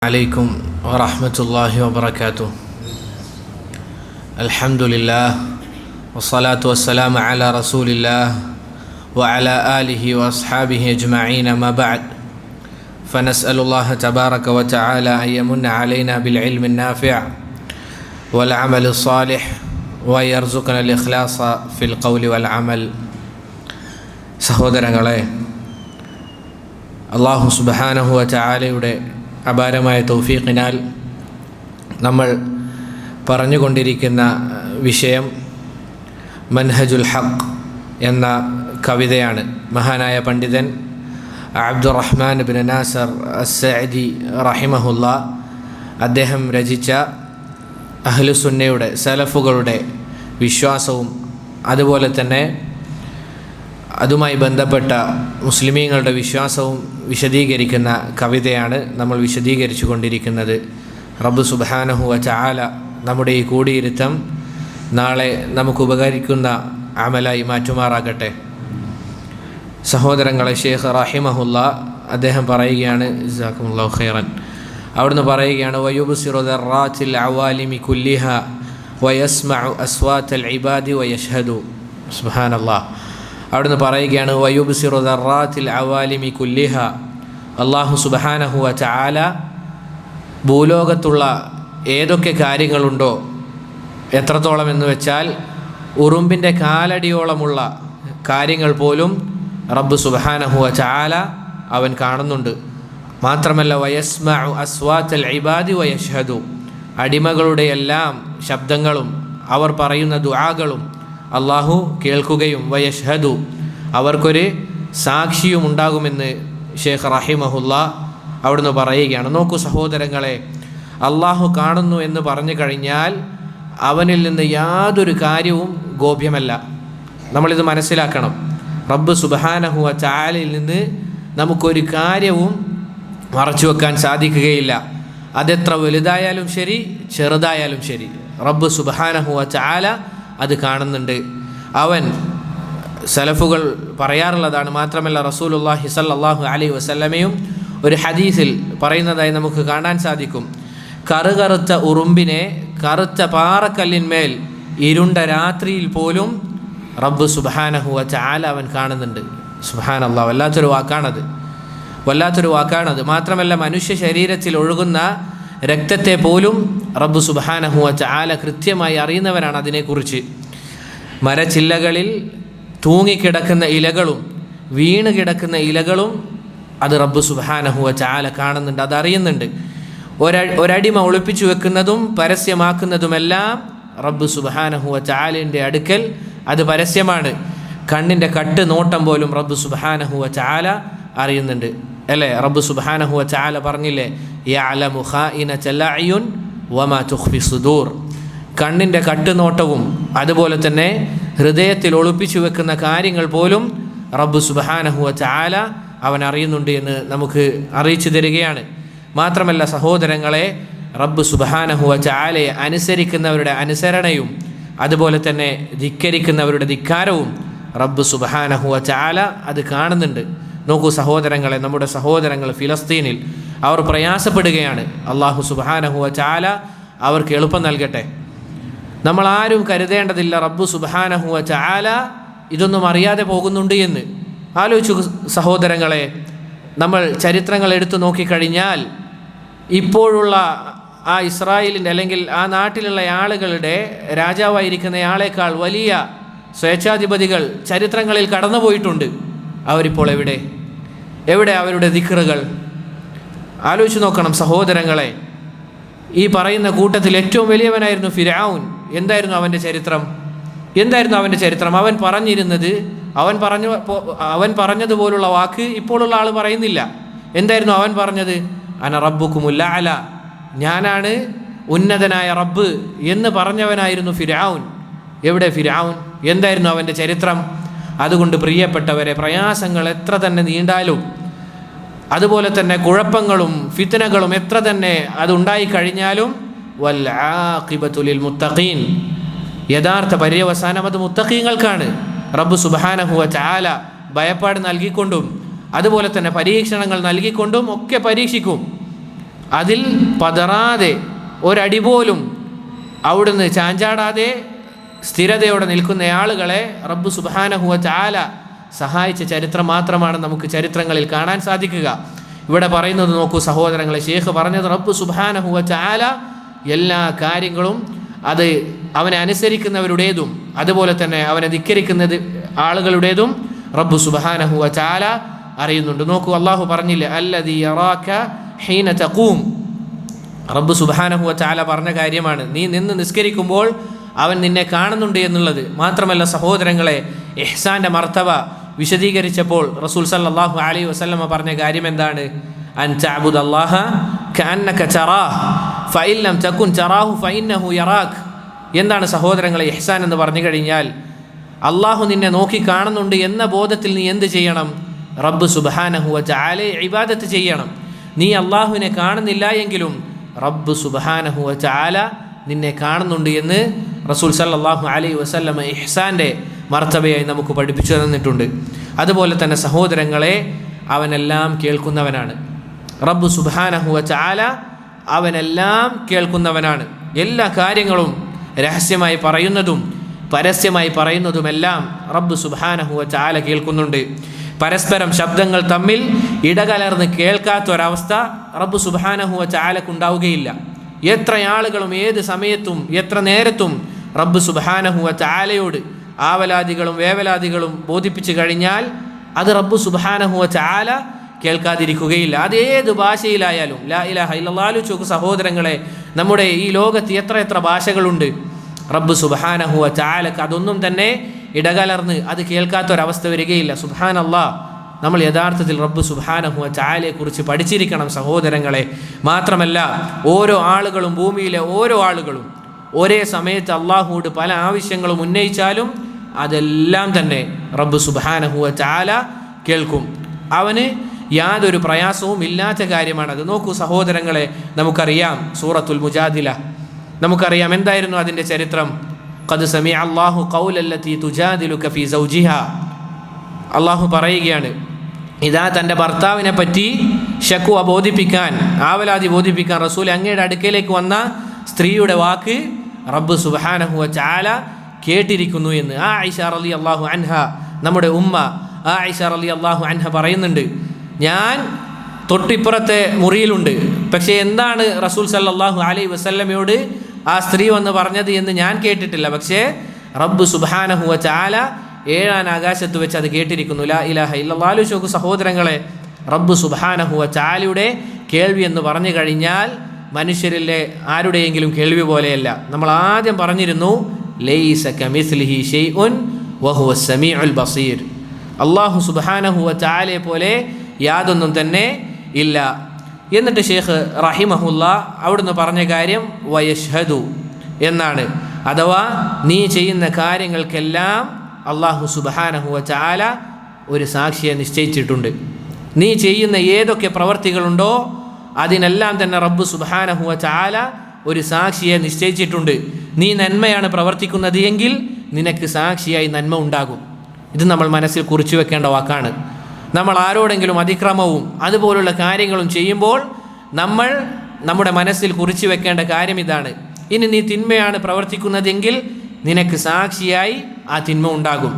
عليكم ورحمة الله وبركاته. الحمد لله والصلاة والسلام على رسول الله وعلى آله وأصحابه أجمعين. ما بعد، فنسأل الله تبارك وتعالى أن يمن علينا بالعلم النافع والعمل الصالح ويرزقنا الإخلاص في القول والعمل. സഹോദരങ്ങളെ, അല്ലാഹു സുബ്ഹാനഹു വ തആലയുടെ അപാരമായ തൗഫീഖിനാൽ നമ്മൾ പറഞ്ഞുകൊണ്ടിരിക്കുന്ന വിഷയം മൻഹജുൽ ഹഖ് എന്ന കവിതയാണ്. മഹാനായ പണ്ഡിതൻ അബ്ദുറഹ്മാൻ ബിൻ നാസർ അസ്സഅദി റഹിമഹുല്ലാ അദ്ദേഹം രചിച്ച അഹ്ലുസുന്നയുടെ സലഫുകളുടെ വിശ്വാസവും അതുപോലെ തന്നെ അതുമായി ബന്ധപ്പെട്ട മുസ്ലിമീങ്ങളുടെ വിശ്വാസവും വിശദീകരിക്കുന്ന കവിതയാണ് നമ്മൾ വിശദീകരിച്ചു കൊണ്ടിരിക്കുന്നത്. റബ്ബ് സുബ്ഹാനഹു വ തആല നമ്മുടെ ഈ കൂടിയിരുത്തം നാളെ നമുക്ക് ഉപകരിക്കുന്ന അമലായി മാറ്റുമാറാകട്ടെ. സഹോദരങ്ങളെ, ഷെയ്ഖ് റഹിമഹുല്ലാ അദ്ദേഹം പറയുകയാണ്, ജസാക്കുമുല്ലാഹു ഖൈറൻ, അവിടുന്ന് പറയുകയാണ്, വയുബ്സിറു ദർറാത്തിൽ അവാലിമി കുല്ലിഹ വയസ്മഉ അസ്വാത്തൽ ഇബാദി വയഷ്ഹദു. സുബ്ഹാനല്ലാഹ്. അവിടുന്ന് പറയുകയാണ്, വയുബ്സിറു ദർറാത്തിൽ അവാലിമി കുല്ലിഹ. അല്ലാഹു സുബ്ഹാനഹു വ തആല ഭൂലോകത്തുള്ള ഏതൊക്കെ കാര്യങ്ങളുണ്ടോ, എത്രത്തോളം എന്ന് വെച്ചാൽ ഉറുമ്പിൻ്റെ കാലടിയോളമുള്ള കാര്യങ്ങൾ പോലും റബ്ബ് സുബ്ഹാനഹു വ തആല അവൻ കാണുന്നുണ്ട്. മാത്രമല്ല, വയസ്മഉ അസ്വാത്തൽ ഇബാദി വയഷ്ഹദു, അടിമകളുടെ എല്ലാം ശബ്ദങ്ങളും അവർ പറയുന്ന ദുആകളും അള്ളാഹു കേൾക്കുകയും വയഷ്ഹദു, അവർക്കൊരു സാക്ഷിയും ഉണ്ടാകുമെന്ന് ഷെയ്ഖ് റഹിമഹുല്ലാ അവിടുന്ന് പറയുകയാണ്. നോക്കൂ സഹോദരങ്ങളെ, അള്ളാഹു കാണുന്നു എന്ന് പറഞ്ഞു കഴിഞ്ഞാൽ അവനിൽ നിന്ന് യാതൊരു കാര്യവും ഗോപ്യമല്ല. നമ്മളിത് മനസ്സിലാക്കണം. റബ്ബ് സുബ്ഹാനഹു വ തആലയിൽ നിന്ന് നമുക്കൊരു കാര്യവും മറച്ചു വെക്കാൻ സാധിക്കുകയില്ല. അതെത്ര വലുതായാലും ശരി, ചെറുതായാലും ശരി, റബ്ബ് സുബ്ഹാനഹു വ തആല അത് കാണുന്നുണ്ട്. അവൻ സലഫുകൾ പറയാറുള്ളതാണ്. മാത്രമല്ല, റസൂലുള്ളാഹി സ്വല്ലല്ലാഹു അലൈഹി വസല്ലമയും ഒരു ഹദീസിൽ പറയുന്നതായി നമുക്ക് കാണാൻ സാധിക്കും, കറുകറുത്ത ഉറുമ്പിനെ കറുത്ത പാറക്കല്ലിന്മേൽ ഇരുണ്ട രാത്രിയിൽ പോലും റബ്ബ് സുബ്ഹാനഹു വ തആല അവൻ കാണുന്നുണ്ട്. സുബ്ഹാനല്ലാഹ്, വല്ലാത്തൊരു വാക്കാണത്. മാത്രമല്ല, മനുഷ്യ ശരീരത്തിൽ ഒഴുകുന്ന രക്തത്തെ പോലും റബ്ബ് സുബ്ഹാനഹു വ തആല കൃത്യമായി അറിയുന്നവരാണ്. അതിനെക്കുറിച്ച് മരച്ചില്ലകളിൽ തൂങ്ങിക്കിടക്കുന്ന ഇലകളും വീണ് കിടക്കുന്ന ഇലകളും അത് റബ്ബ് സുബ്ഹാനഹു വ തആല കാണുന്നുണ്ട്, അതറിയുന്നുണ്ട്. ഒരടിമ ഒളിപ്പിച്ചു വെക്കുന്നതും പരസ്യമാക്കുന്നതുമെല്ലാം റബ്ബ് സുബ്ഹാനഹു വ തആലയുടെ അടുക്കൽ അത് പരസ്യമാണ്. കണ്ണിൻ്റെ കട്ട് നോട്ടം പോലും റബ്ബ് സുബ്ഹാനഹു വ തആല അറിയുന്നുണ്ട്, അല്ലേ? റബ്ബ് സുബ്ഹാനഹു വ തആല പറഞ്ഞില്ലേ, യഅലമു ഖായിനതൽ അയുൻ വമാ തുഖ്ഫി സുദൂർ. കണ്ണിൻ്റെ കട്ടുനോട്ടവും അതുപോലെ തന്നെ ഹൃദയത്തിൽ ഒളിപ്പിച്ചു വെക്കുന്ന കാര്യങ്ങൾ പോലും റബ്ബ് സുബ്ഹാനഹു വ തആല അവൻ അറിയുന്നുണ്ട് എന്ന് നമുക്ക് അറിയിച്ചു തരികയാണ്. മാത്രമല്ല സഹോദരങ്ങളെ, റബ്ബ് സുബ്ഹാനഹു വ തആലയെ അനുസരിക്കുന്നവരുടെ അനുസരണയും അതുപോലെ തന്നെ ധിക്കരിക്കുന്നവരുടെ ധിക്കാരവും റബ്ബ് സുബ്ഹാനഹു വ തആല അത് കാണുന്നുണ്ട്. നോക്കൂ സഹോദരങ്ങളെ, നമ്മുടെ സഹോദരങ്ങൾ ഫിലസ്തീനിൽ അവർ പ്രയാസപ്പെടുകയാണ്. അല്ലാഹു സുബ്ഹാനഹു വ തആല അവർക്ക് എളുപ്പം നൽകട്ടെ. നമ്മളാരും കരുതേണ്ടതില്ല റബ്ബ് സുബ്ഹാനഹു വ തആല ഇതൊന്നും അറിയാതെ പോകുന്നുണ്ട് എന്ന്. ആലോചിച്ചു സഹോദരങ്ങളെ, നമ്മൾ ചരിത്രങ്ങൾ എടുത്തു നോക്കിക്കഴിഞ്ഞാൽ ഇപ്പോഴുള്ള ആ ഇസ്രായേലിൻ്റെ അല്ലെങ്കിൽ ആ നാട്ടിലുള്ള ആളുകളുടെ രാജാവായിരിക്കുന്നയാളേക്കാൾ വലിയ സ്വേച്ഛാധിപതികൾ ചരിത്രങ്ങളിൽ കടന്നുപോയിട്ടുണ്ട്. അവരിപ്പോൾ എവിടെ അവരുടെ ദിക്റുകൾ? ആലോചിച്ച് നോക്കണം സഹോദരങ്ങളെ. ഈ പറയുന്ന കൂട്ടത്തിൽ ഏറ്റവും വലിയവനായിരുന്നു ഫിർഔൻ. എന്തായിരുന്നു അവൻ്റെ ചരിത്രം? അവൻ പറഞ്ഞിരുന്നത്, അവൻ പറഞ്ഞതുപോലുള്ള വാക്ക് ഇപ്പോഴുള്ള ആൾ പറയുന്നില്ല. എന്തായിരുന്നു അവൻ പറഞ്ഞത്? അന റബ്ബുക്കുമുൽ അഅല, ഞാനാണ് ഉന്നതനായ റബ്ബ് എന്ന് പറഞ്ഞവനായിരുന്നു ഫിർഔൻ. എവിടെ ഫിർഔൻ? എന്തായിരുന്നു അവൻ്റെ ചരിത്രം? അതുകൊണ്ട് പ്രിയപ്പെട്ടവരെ, പ്രയാസങ്ങൾ എത്ര തന്നെ നീണ്ടാലും അതുപോലെ തന്നെ കുഴപ്പങ്ങളും ഫിത്നകളും എത്ര തന്നെ അതുണ്ടായിക്കഴിഞ്ഞാലും വൽ ആഖിബതു ലിൽ മുത്തഖീൻ, യഥാർത്ഥ പര്യവസാനം അത് മുത്തഖീങ്ങൾക്കാണ്. റബ്ബ് സുബ്ഹാനഹു വ തആല ഭയപ്പാട് നൽകിക്കൊണ്ടും അതുപോലെ തന്നെ പരീക്ഷണങ്ങൾ നൽകിക്കൊണ്ടും ഒക്കെ പരീക്ഷിക്കും. അതിൽ പതറാതെ ഒരടി പോലും അവിടുന്ന് ചാഞ്ചാടാതെ സ്ഥിരതയോടെ നിൽക്കുന്ന ആളുകളെ റബ്ബ് സുബ്ഹാനഹു വ തആല സഹായിച്ച ചരിത്രം മാത്രമാണ് നമുക്ക് ചരിത്രങ്ങളിൽ കാണാൻ സാധിക്കുക. ഇവിടെ പറയുന്നത് നോക്കൂ സഹോദരങ്ങളെ, ഷേഖ് പറഞ്ഞത് റബ്ബ് സുബ്ഹാനഹു വ തആല എല്ലാ കാര്യങ്ങളും അത് അവനെ അനുസരിക്കുന്നവരുടേതും അതുപോലെ തന്നെ അവനെ ധിക്കരിക്കുന്നത് ആളുകളുടേതും റബ്ബ് സുബ്ഹാനഹു വ തആല അറിയുന്നുണ്ട്. നോക്കൂ, അള്ളാഹു പറഞ്ഞില്ലേ അല്ലദീ യറാക ഹീന തഖൂം. റബ്ബ് സുബ്ഹാനഹു വ തആല പറഞ്ഞ കാര്യമാണ്, നീ നിന്ന് നിസ്കരിക്കുമ്പോൾ അവൻ നിന്നെ കാണുന്നുണ്ട് എന്നുള്ളത്. മാത്രമല്ല സഹോദരങ്ങളെ, ഇഹ്സാന്റെ മർത്തബ വിശദീകരിച്ചപ്പോൾ റസൂൽ സല്ലല്ലാഹു അലൈഹി വസല്ലമ പറഞ്ഞ കാര്യം എന്താണ്? അൻ തഅബുദല്ലാഹ കഅന്നക തറാഹ് ഫഇൻ ലം തകുൻ തറാഹു ഫഇന്നഹു യറാക്. എന്താണ് സഹോദരങ്ങളെ ഇഹ്സാൻ എന്ന് പറഞ്ഞു കഴിഞ്ഞാൽ? അള്ളാഹു നിന്നെ നോക്കി കാണുന്നുണ്ട് എന്ന ബോധത്തിൽ നീ എന്ത് ചെയ്യണം? റബ്ബ് സുബ്ഹാനഹു വ തആലയെ ഇബാദത്ത് ചെയ്യണം. നീ അള്ളാഹുവിനെ കാണുന്നില്ല എങ്കിലും റബ്ബ് സുബ്ഹാനഹു വ തആല നിന്നെ കാണുന്നുണ്ട് എന്ന് റസൂൽ സല്ലല്ലാഹു അലൈഹി വസല്ലമ ഇഹ്സാൻ്റെ മർത്തബയായി നമുക്ക് പഠിപ്പിച്ചു തന്നിട്ടുണ്ട്. അതുപോലെ തന്നെ സഹോദരങ്ങളെ, അവനെല്ലാം കേൾക്കുന്നവനാണ്. റബ്ബ് സുബ്ഹാനഹു വ തആല അവനെല്ലാം കേൾക്കുന്നവനാണ്. എല്ലാ കാര്യങ്ങളും രഹസ്യമായി പറയുന്നതും പരസ്യമായി പറയുന്നതുമെല്ലാം റബ്ബ് സുബ്ഹാനഹു വ തആല കേൾക്കുന്നുണ്ട്. പരസ്പരം ശബ്ദങ്ങൾ തമ്മിൽ ഇടകലർന്ന് കേൾക്കാത്തൊരവസ്ഥ റബ്ബ് സുബ്ഹാനഹു വ തആലക്കുണ്ടാവുകയില്ല. എത്ര ആളുകളും ഏത് സമയത്തും എത്ര നേരത്തും റബ്ബ് സുബ്ഹാനഹു വ തആലയോട് ആവലാദികളും വേവലാദികളും ബോധിപ്പിച്ചു കഴിഞ്ഞാൽ അത് റബ്ബ് സുബ്ഹാനഹു വ തആല കേൾക്കാതിരിക്കുകയില്ല. അതേത് ഭാഷയിലായാലും. ലാ ഇലാഹ ഇല്ലല്ലാഹു ചോക്ക് സഹോദരങ്ങളെ, നമ്മുടെ ഈ ലോകത്ത് എത്ര ഭാഷകളുണ്ട്. റബ്ബ് സുബ്ഹാനഹു വ തആലക്ക് അതൊന്നും തന്നെ ഇടകലർന്ന് അത് കേൾക്കാത്തൊരവസ്ഥ വരികയില്ല. സുബ്ഹാനല്ലാഹ്, നമ്മൾ യഥാർത്ഥത്തിൽ റബ്ബ് സുബ്ഹാനഹു വ തആലയെ കുറിച്ച് പഠിച്ചിരിക്കണം സഹോദരങ്ങളെ. മാത്രമല്ല, ഓരോ ആളുകളും ഭൂമിയിലെ ഓരോ ആളുകളും ഒരേ സമയത്ത് അള്ളാഹുവോട് പല ആവശ്യങ്ങളും ഉന്നയിച്ചാലും അതെല്ലാം തന്നെ റബ്ബ് സുബ്ഹാനഹു വ തആല കേൾക്കും. അവന് യാതൊരു പ്രയാസവും ഇല്ലാത്ത കാര്യമാണത്. നോക്കൂ സഹോദരങ്ങളെ, നമുക്കറിയാം സൂറത്തുൽ മുജാദില, നമുക്കറിയാം എന്തായിരുന്നു അതിൻ്റെ ചരിത്രം. ഖദ് സമിഅ അല്ലാഹു ഖൗലല്ലതി തുജാദിലുക ഫീ സൗജിഹാ. അള്ളാഹു പറയുകയാണ്, ഇതാ തൻ്റെ ഭർത്താവിനെ പറ്റി ശക്വ ബോധിപ്പിക്കാൻ, ആവലാതി ബോധിപ്പിക്കാൻ റസൂൽ അങ്ങയുടെ അടുക്കലേക്ക് വന്ന സ്ത്രീയുടെ വാക്ക് റബ്ബ് സുബ്ഹാനഹു വ തആല കേട്ടിരിക്കുന്നു എന്ന് ആയിഷ റളിയല്ലാഹു അൻഹ, നമ്മുടെ ഉമ്മ ആയിഷ റളിയല്ലാഹു അൻഹ പറയുന്നുണ്ട്, ഞാൻ തൊട്ടിപ്പുറത്തെ മുറിയിലുണ്ട്, പക്ഷേ എന്താണ് റസൂൽ സല്ലല്ലാഹു അലൈഹി വസല്ലമയോട് ആ സ്ത്രീ വന്ന് പറഞ്ഞത് എന്ന് ഞാൻ കേട്ടിട്ടില്ല. പക്ഷേ റബ്ബ് സുബ്ഹാനഹു വ തആല ഏഴാം ആകാശത്ത് വെച്ച് അത് കേട്ടിരിക്കുന്നു. ലാ ഇലാഹ ഇല്ലല്ലാഹു ചോക്കു സഹോദരങ്ങളെ, റബ്ബ് സുബ്ഹാനഹു വ തആലയുടെ കേൾവി എന്ന് പറഞ്ഞു കഴിഞ്ഞാൽ മനുഷ്യരിലെ ആരുടെയെങ്കിലും കേൾവി പോലെയല്ല. നമ്മൾ ആദ്യം പറഞ്ഞിരുന്നു ലൈസ കമിസ്ലിഹി ഷൈഉൻ വഹുവ സമീഉൽ ബസീർ. അല്ലാഹു സുബ്ഹാനഹു വ തആലയെ പോലെ യാതൊന്നും തന്നെ ഇല്ല. എന്നിട്ട് ഷേഖ് റഹിമഹുല്ലാ അവിടുന്ന് പറഞ്ഞ കാര്യം വയഷ്ഹദു എന്നാണ്. അഥവാ നീ ചെയ്യുന്ന കാര്യങ്ങൾക്കെല്ലാം അല്ലാഹു സുബ്ഹാനഹു വ തആല ഒരു സാക്ഷിയെ നിശ്ചയിച്ചിട്ടുണ്ട്. നീ ചെയ്യുന്ന ഏതൊക്കെ പ്രവർത്തികളുണ്ടോ അതിനെല്ലാം തന്നെ റബ്ബ് സുബ്ഹാനഹു വ തആല ഒരു സാക്ഷിയെ നിശ്ചയിച്ചിട്ടുണ്ട്. നീ നന്മയാണ് പ്രവർത്തിക്കുന്നത് എങ്കിൽ നിനക്ക് സാക്ഷിയായി നന്മ ഉണ്ടാകും. ഇത് നമ്മൾ മനസ്സിൽ കുറിച്ചു വെക്കേണ്ട വാക്കാണ്. നമ്മൾ ആരോടെങ്കിലും അതിക്രമവും അതുപോലുള്ള കാര്യങ്ങളും ചെയ്യുമ്പോൾ നമ്മൾ നമ്മുടെ മനസ്സിൽ കുറിച്ചു വെക്കേണ്ട കാര്യം ഇതാണ്, ഇനി നീ തിന്മയാണ് പ്രവർത്തിക്കുന്നതെങ്കിൽ നിനക്ക് സാക്ഷിയായി ആ തിന്മ ഉണ്ടാകും.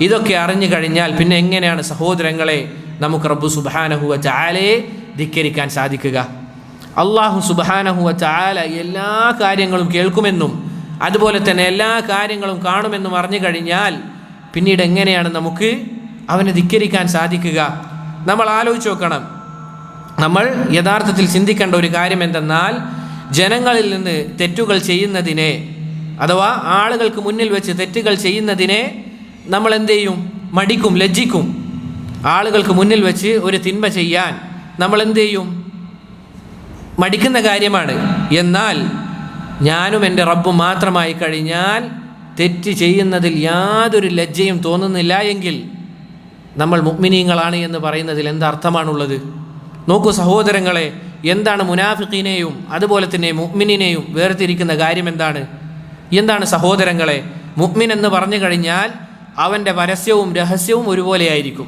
ഇതൊക്കെ അറിഞ്ഞു കഴിഞ്ഞാൽ പിന്നെ എങ്ങനെയാണ് സഹോദരങ്ങളെ നമുക്ക് റബ്ബ് സുബ്ഹാനഹു വ തആലയെ ധിക്കരിക്കാൻ സാധിക്കുക? അല്ലാഹു സുബ്ഹാനഹു വ തആല എല്ലാ കാര്യങ്ങളും കേൾക്കുമെന്നും അതുപോലെ തന്നെ എല്ലാ കാര്യങ്ങളും കാണുമെന്നും അറിഞ്ഞു കഴിഞ്ഞാൽ പിന്നീട് എങ്ങനെയാണ് നമുക്ക് അവനെ ധിക്കരിക്കാൻ സാധിക്കുക? നമ്മൾ ആലോചിച്ച് നോക്കണം. നമ്മൾ യഥാർത്ഥത്തിൽ ചിന്തിക്കേണ്ട ഒരു കാര്യം എന്തെന്നാൽ, ജനങ്ങളിൽ നിന്ന് തെറ്റുകൾ ചെയ്യുന്നതിനെ അഥവാ ആളുകൾക്ക് മുന്നിൽ വെച്ച് തെറ്റുകൾ ചെയ്യുന്നതിനെ നമ്മൾ എന്ത് ചെയ്യും? മടിക്കും, ലജ്ജിക്കും. ആളുകൾക്ക് മുന്നിൽ വെച്ച് ഒരു തിന്മ ചെയ്യാൻ നമ്മൾ എന്ത് ചെയ്യും? മടിക്കുന്ന കാര്യമാണ്. എന്നാൽ ഞാനും എൻ്റെ റബ്ബും മാത്രമായി കഴിഞ്ഞാൽ തെറ്റ് ചെയ്യുന്നതിൽ യാതൊരു ലജ്ജയും തോന്നുന്നില്ല എങ്കിൽ നമ്മൾ മുഅ്മിനീങ്ങളാണ് എന്ന് പറയുന്നതിൽ എന്തർത്ഥമാണുള്ളത്? നോക്കൂ സഹോദരങ്ങളെ, എന്താണ് മുനാഫിഖീനെയും അതുപോലെ തന്നെ മുഅ്മിനീനെയും വേർതിരിക്കുന്ന കാര്യം എന്താണ് സഹോദരങ്ങളെ? മുഅ്മിൻ എന്ന് പറഞ്ഞു കഴിഞ്ഞാൽ അവൻ്റെ പരസ്യവും രഹസ്യവും ഒരുപോലെയായിരിക്കും.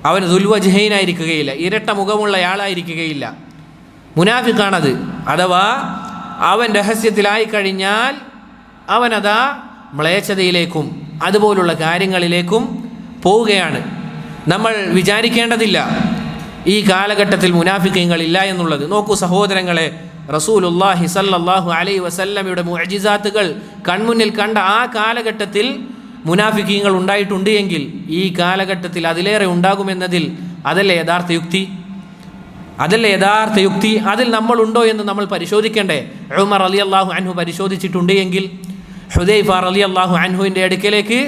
അവൻ ദുൽവജ്ഹൈനായിരിക്കുകയില്ല, ഇരട്ട മുഖമുള്ള ആളായിരിക്കുകയില്ല. മുനാഫിക്കാണത്. അഥവാ അവൻ രഹസ്യത്തിലായി കഴിഞ്ഞാൽ അവനതാ മ്ലേച്ഛതയിലേക്കും അതുപോലുള്ള കാര്യങ്ങളിലേക്കും പോവുകയാണ്. നമ്മൾ വിചാരിക്കേണ്ടതില്ല ഈ കാലഘട്ടത്തിൽ മുനാഫിക്കീങ്ങളില്ല എന്നുള്ളത്. നോക്കൂ സഹോദരങ്ങളെ, റസൂലുള്ളാഹി സ്വല്ലല്ലാഹു അലൈഹി വസല്ലമയുടെ മുഅ്ജിസാത്തുകൾ കൺമുന്നിൽ കണ്ട ആ കാലഘട്ടത്തിൽ മുനാഫിക്കീങ്ങൾ ഉണ്ടായിട്ടുണ്ട് എങ്കിൽ ഈ കാലഘട്ടത്തിൽ അതിലേറെ ഉണ്ടാകുമെന്നതിൽ അതല്ലേ യഥാർത്ഥ യുക്തി? അതിൽ നമ്മളുണ്ടോ എന്ന് നമ്മൾ പരിശോധിക്കേണ്ടേ? ഉമർ റളിയല്ലാഹു അൻഹു പരിശോധിച്ചിട്ടുണ്ട് എങ്കിൽ, ഹുദൈഫ റളിയല്ലാഹു അൻഹുവിൻ്റെ അടുക്കലേക്ക്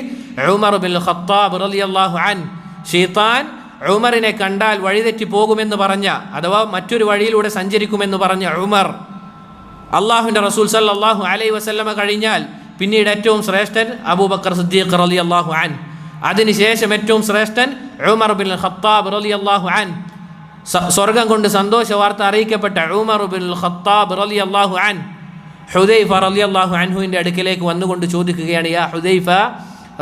ഉമർ ബിൻ ഖത്താബ് റളിയല്ലാഹു അൻഹു ശൈത്താൻ ഉമറിനെ കണ്ടാൽ വഴിതെറ്റി പോകുമെന്ന് പറഞ്ഞ, അഥവാ മറ്റൊരു വഴിയിലൂടെ സഞ്ചരിക്കുമെന്ന് പറഞ്ഞ ഉമർ, അള്ളാഹുവിൻ്റെ റസൂൽ സല്ലല്ലാഹു അലൈഹി വസല്ലമ കഴിഞ്ഞാൽ പിന്നീട് ഏറ്റവും ശ്രേഷ്ഠൻ അബൂബക്കർ സിദ്ദീഖ് റളിയല്ലാഹു അൻഹു, അതിനുശേഷം ഏറ്റവും ശ്രേഷ്ഠൻ ഉമർ ബിൻ ഖത്താബ് റളിയല്ലാഹു അൻഹു, സ്വർഗം കൊണ്ട് സന്തോഷ വാർത്ത അറിയിക്കപ്പെട്ട ഉമർ ബിൻ ഖത്താബ് റളിയല്ലാഹു അൻഹു ഹുദൈഫ റളിയല്ലാഹു അൻഹുവിൻ്റെ അടുക്കലേക്ക് വന്നുകൊണ്ട് ചോദിക്കുകയാണ്, യാ ഹുദൈഫ,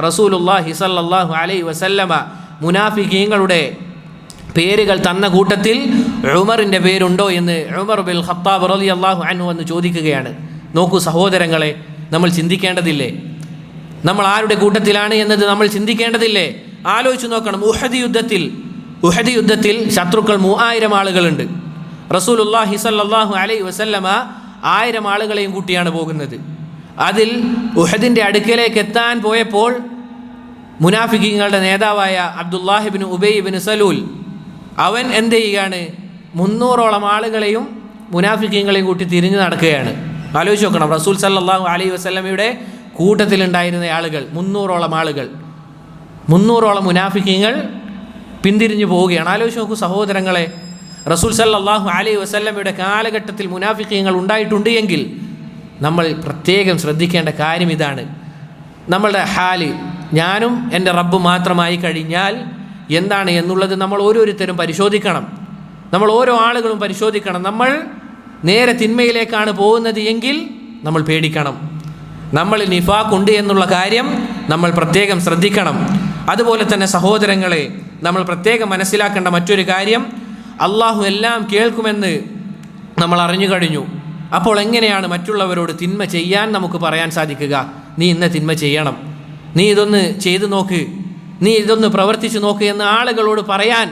റസൂലുള്ളാഹി സ്വല്ലല്ലാഹു അലൈഹി വസല്ലമ മുനാഫിഖീങ്ങളുടെ പേരുകൾ തന്ന കൂട്ടത്തിൽ ഉമറിൻ്റെ പേരുണ്ടോ എന്ന് ഉമർ ബിൻ ഖത്താബ് റളിയല്ലാഹു അൻഹു എന്ന് ചോദിക്കുകയാണ്. നോക്കൂ സഹോദരങ്ങളെ, നമ്മൾ ചിന്തിക്കേണ്ടതില്ലേ? നമ്മൾ ആരുടെ കൂട്ടത്തിലാണ് എന്നത് നമ്മൾ ചിന്തിക്കേണ്ടതില്ലേ? ആലോചിച്ച് നോക്കണം. ഉഹദ് യുദ്ധത്തിൽ ശത്രുക്കൾ 3000 ആളുകളുണ്ട്. റസൂലുള്ളാഹി സ്വല്ലല്ലാഹു അലൈഹി വസല്ലമ 1000 ആളുകളെയും കൂട്ടിയാണ് പോകുന്നത്. അതിൽ ഉഹദിൻ്റെ അടുക്കലേക്ക് എത്താൻ പോയപ്പോൾ മുനാഫിഖീങ്ങളുടെ നേതാവായ അബ്ദുല്ലാഹി ഇബ്നു ഉബൈ ഇബ്നു സലൂൽ അവൻ എന്ത് ചെയ്യുകയാണ്? 300ഓളം ആളുകളെയും മുനാഫിഖീങ്ങളെയും കൂട്ടി തിരിഞ്ഞു നടക്കുകയാണ്. ആലോചിച്ച് നോക്കണം. റസൂൽ സല്ലല്ലാഹു അലൈഹി വസല്ലമയുടെ കൂട്ടത്തിലുണ്ടായിരുന്ന ആളുകൾ 300ഓളം ആളുകൾ, 300ഓളം മുനാഫിഖീങ്ങൾ പിന്തിരിഞ്ഞു പോവുകയാണ്. ആലോചിച്ച് നോക്കൂ സഹോദരങ്ങളെ, റസൂൽ സല്ലല്ലാഹു അലൈഹി വസല്ലമയുടെ കാലഘട്ടത്തിൽ മുനാഫിഖീങ്ങൾ ഉണ്ടായിട്ടുണ്ട് എങ്കിൽ നമ്മൾ പ്രത്യേകം ശ്രദ്ധിക്കേണ്ട കാര്യം ഇതാണ്. നമ്മളുടെ ഹാല്, ഞാനും എൻ്റെ റബ്ബ് മാത്രമായി കഴിഞ്ഞാൽ എന്താണ് എന്നുള്ളത് നമ്മൾ ഓരോരുത്തരും പരിശോധിക്കണം. നമ്മൾ ഓരോ ആളുകളും പരിശോധിക്കണം. നമ്മൾ നേരെ തിന്മയിലേക്കാണ് പോകുന്നത് എങ്കിൽ നമ്മൾ പേടിക്കണം. നമ്മൾ നിഫാഖ് ഉണ്ട് എന്നുള്ള കാര്യം നമ്മൾ പ്രത്യേകം ശ്രദ്ധിക്കണം. അതുപോലെ തന്നെ സഹോദരങ്ങളെ, നമ്മൾ പ്രത്യേകം മനസ്സിലാക്കേണ്ട മറ്റൊരു കാര്യം, അള്ളാഹു എല്ലാം കേൾക്കുമെന്ന് നമ്മൾ അറിഞ്ഞു കഴിഞ്ഞു. അപ്പോൾ എങ്ങനെയാണ് മറ്റുള്ളവരോട് തിന്മ ചെയ്യാൻ നമുക്ക് പറയാൻ സാധിക്കുക? നീ ഇന്ന തിന്മ ചെയ്യണം, നീ ഇതൊന്ന് ചെയ്തു നോക്ക്, നീ ഇതൊന്ന് പ്രവർത്തിച്ചു നോക്ക് എന്ന് ആളുകളോട് പറയാൻ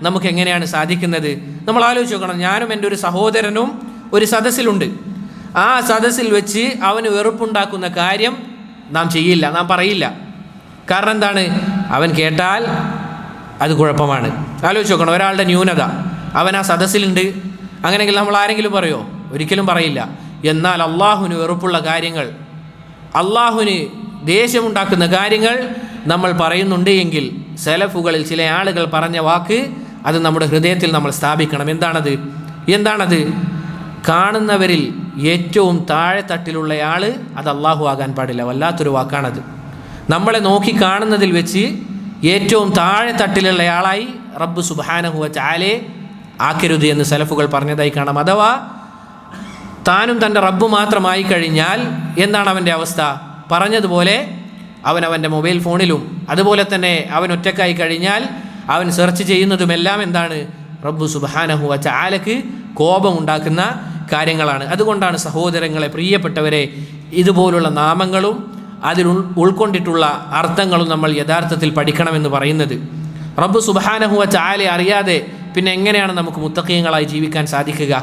നമുക്ക് എങ്ങനെയാണ് സാധിക്കുന്നത്? നമ്മൾ ആലോചിച്ച് നോക്കണം. ഞാനും എൻ്റെ ഒരു സഹോദരനും ഒരു സദസ്സിലുണ്ട്. ആ സദസ്സിൽ വെച്ച് അവന് വെറുപ്പുണ്ടാക്കുന്ന കാര്യം നാം ചെയ്യില്ല, നാം പറയില്ല. കാരണം എന്താണ്? അവൻ കേട്ടാൽ അത് കുഴപ്പമാണ്. ആലോചിച്ച് നോക്കണം. ഒരാളുടെ ന്യൂനത, അവൻ ആ സദസ്സിലുണ്ട്, അങ്ങനെയെങ്കിൽ നമ്മൾ ആരെങ്കിലും പറയുമോ? ഒരിക്കലും പറയില്ല. എന്നാൽ അള്ളാഹുവിന് വെറുപ്പുള്ള കാര്യങ്ങൾ, അള്ളാഹുവിന് ദേഷ്യമുണ്ടാക്കുന്ന കാര്യങ്ങൾ നമ്മൾ പറയുന്നുണ്ട് എങ്കിൽ സലഫുകളിൽ ചില ആളുകൾ പറഞ്ഞ വാക്ക് അത് നമ്മുടെ ഹൃദയത്തിൽ നമ്മൾ സ്ഥാപിക്കണം. എന്താണത്? കാണുന്നവരിൽ ഏറ്റവും താഴെത്തട്ടിലുള്ളയാൾ അത് അള്ളാഹു ആകാൻ പാടില്ല. വല്ലാത്തൊരു വാക്കാണത്. നമ്മളെ നോക്കി കാണുന്നതിൽ വെച്ച് ഏറ്റവും താഴെത്തട്ടിലുള്ളയാളായി റബ്ബ് സുബ്ഹാനഹു വ തആലയെ ആക്കരുത് എന്ന് സലഫുകൾ പറഞ്ഞതായി കാണാം. അഥവാ താനും തൻ്റെ റബ്ബ് മാത്രമായി കഴിഞ്ഞാൽ എന്താണ് അവൻ്റെ അവസ്ഥ? പറഞ്ഞതുപോലെ അവൻ്റെ മൊബൈൽ ഫോണിലും അതുപോലെ തന്നെ അവൻ ഒറ്റക്കായി കഴിഞ്ഞാൽ അവൻ സെർച്ച് ചെയ്യുന്നതുമെല്ലാം എന്താണ്? റബ്ബ് സുബ്ഹാനഹു വ തആലക്ക് കോപമുണ്ടാക്കുന്ന കാര്യങ്ങളാണ്. അതുകൊണ്ടാണ് സഹോദരങ്ങളെ, പ്രിയപ്പെട്ടവരെ, ഇതുപോലുള്ള നാമങ്ങളും അതിൽ ഉൾക്കൊണ്ടിട്ടുള്ള അർത്ഥങ്ങളും നമ്മൾ യഥാർത്ഥത്തിൽ പഠിക്കണമെന്ന് പറയുന്നത്. റബ്ബ് സുബ്ഹാനഹു വ തആലയെ അറിയാതെ പിന്നെ എങ്ങനെയാണ് നമുക്ക് മുത്തഖീങ്ങളായി ജീവിക്കാൻ സാധിക്കുക?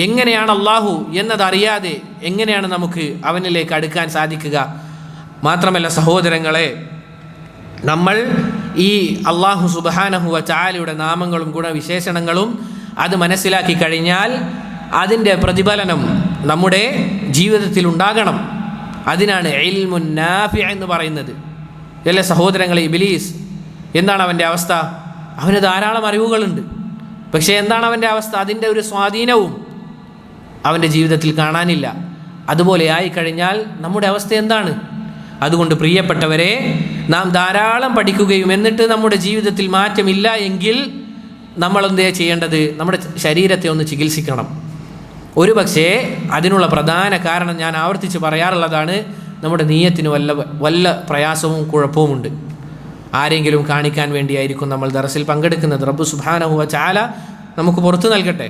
എങ്ങനെയാണ് അള്ളാഹു എന്നതറിയാതെ എങ്ങനെയാണ് നമുക്ക് അവനിലേക്ക് അടുക്കാൻ സാധിക്കുക? മാത്രമല്ല സഹോദരങ്ങളെ, നമ്മൾ ഈ അള്ളാഹു സുബ്ഹാനഹു വ തആലയുടെ നാമങ്ങളും ഗുണവിശേഷണങ്ങളും അത് മനസ്സിലാക്കി കഴിഞ്ഞാൽ അതിൻ്റെ പ്രതിഫലനം നമ്മുടെ ജീവിതത്തിൽ ഉണ്ടാകണം. അതിനാണ് ഇൽമുൻ നാഫി എന്ന് പറയുന്നത്. അല്ലേ സഹോദരങ്ങളെ? ഇബ്ലീസ് എന്താണ് അവൻ്റെ അവസ്ഥ? അവന് ധാരാളം അറിവുകളുണ്ട്, പക്ഷേ എന്താണ് അവൻ്റെ അവസ്ഥ? അതിൻ്റെ ഒരു സ്വാധീനവും അവൻ്റെ ജീവിതത്തിൽ കാണാനില്ല. അതുപോലെ ആയിക്കഴിഞ്ഞാൽ നമ്മുടെ അവസ്ഥ എന്താണ്? അതുകൊണ്ട് പ്രിയപ്പെട്ടവരെ, നാം ധാരാളം പഠിക്കുകയും എന്നിട്ട് നമ്മുടെ ജീവിതത്തിൽ മാറ്റമില്ല എങ്കിൽ നമ്മളെന്തേ ചെയ്യേണ്ടത്? നമ്മുടെ ശരീരത്തെ ഒന്ന് ചികിത്സിക്കണം. ഒരു പക്ഷേ അതിനുള്ള പ്രധാന കാരണം ഞാൻ ആവർത്തിച്ച് പറയാറുള്ളതാണ്, നമ്മുടെ നീയത്തിന് വല്ല പ്രയാസവും കുഴപ്പവുമുണ്ട്. ആരെങ്കിലും കാണിക്കാൻ വേണ്ടിയായിരിക്കും നമ്മൾ ദർസിൽ പങ്കെടുക്കുന്നത്. റബ്ബ് സുബ്ഹാനഹു വ തആല നമുക്ക് പുറത്തു നൽകട്ടെ.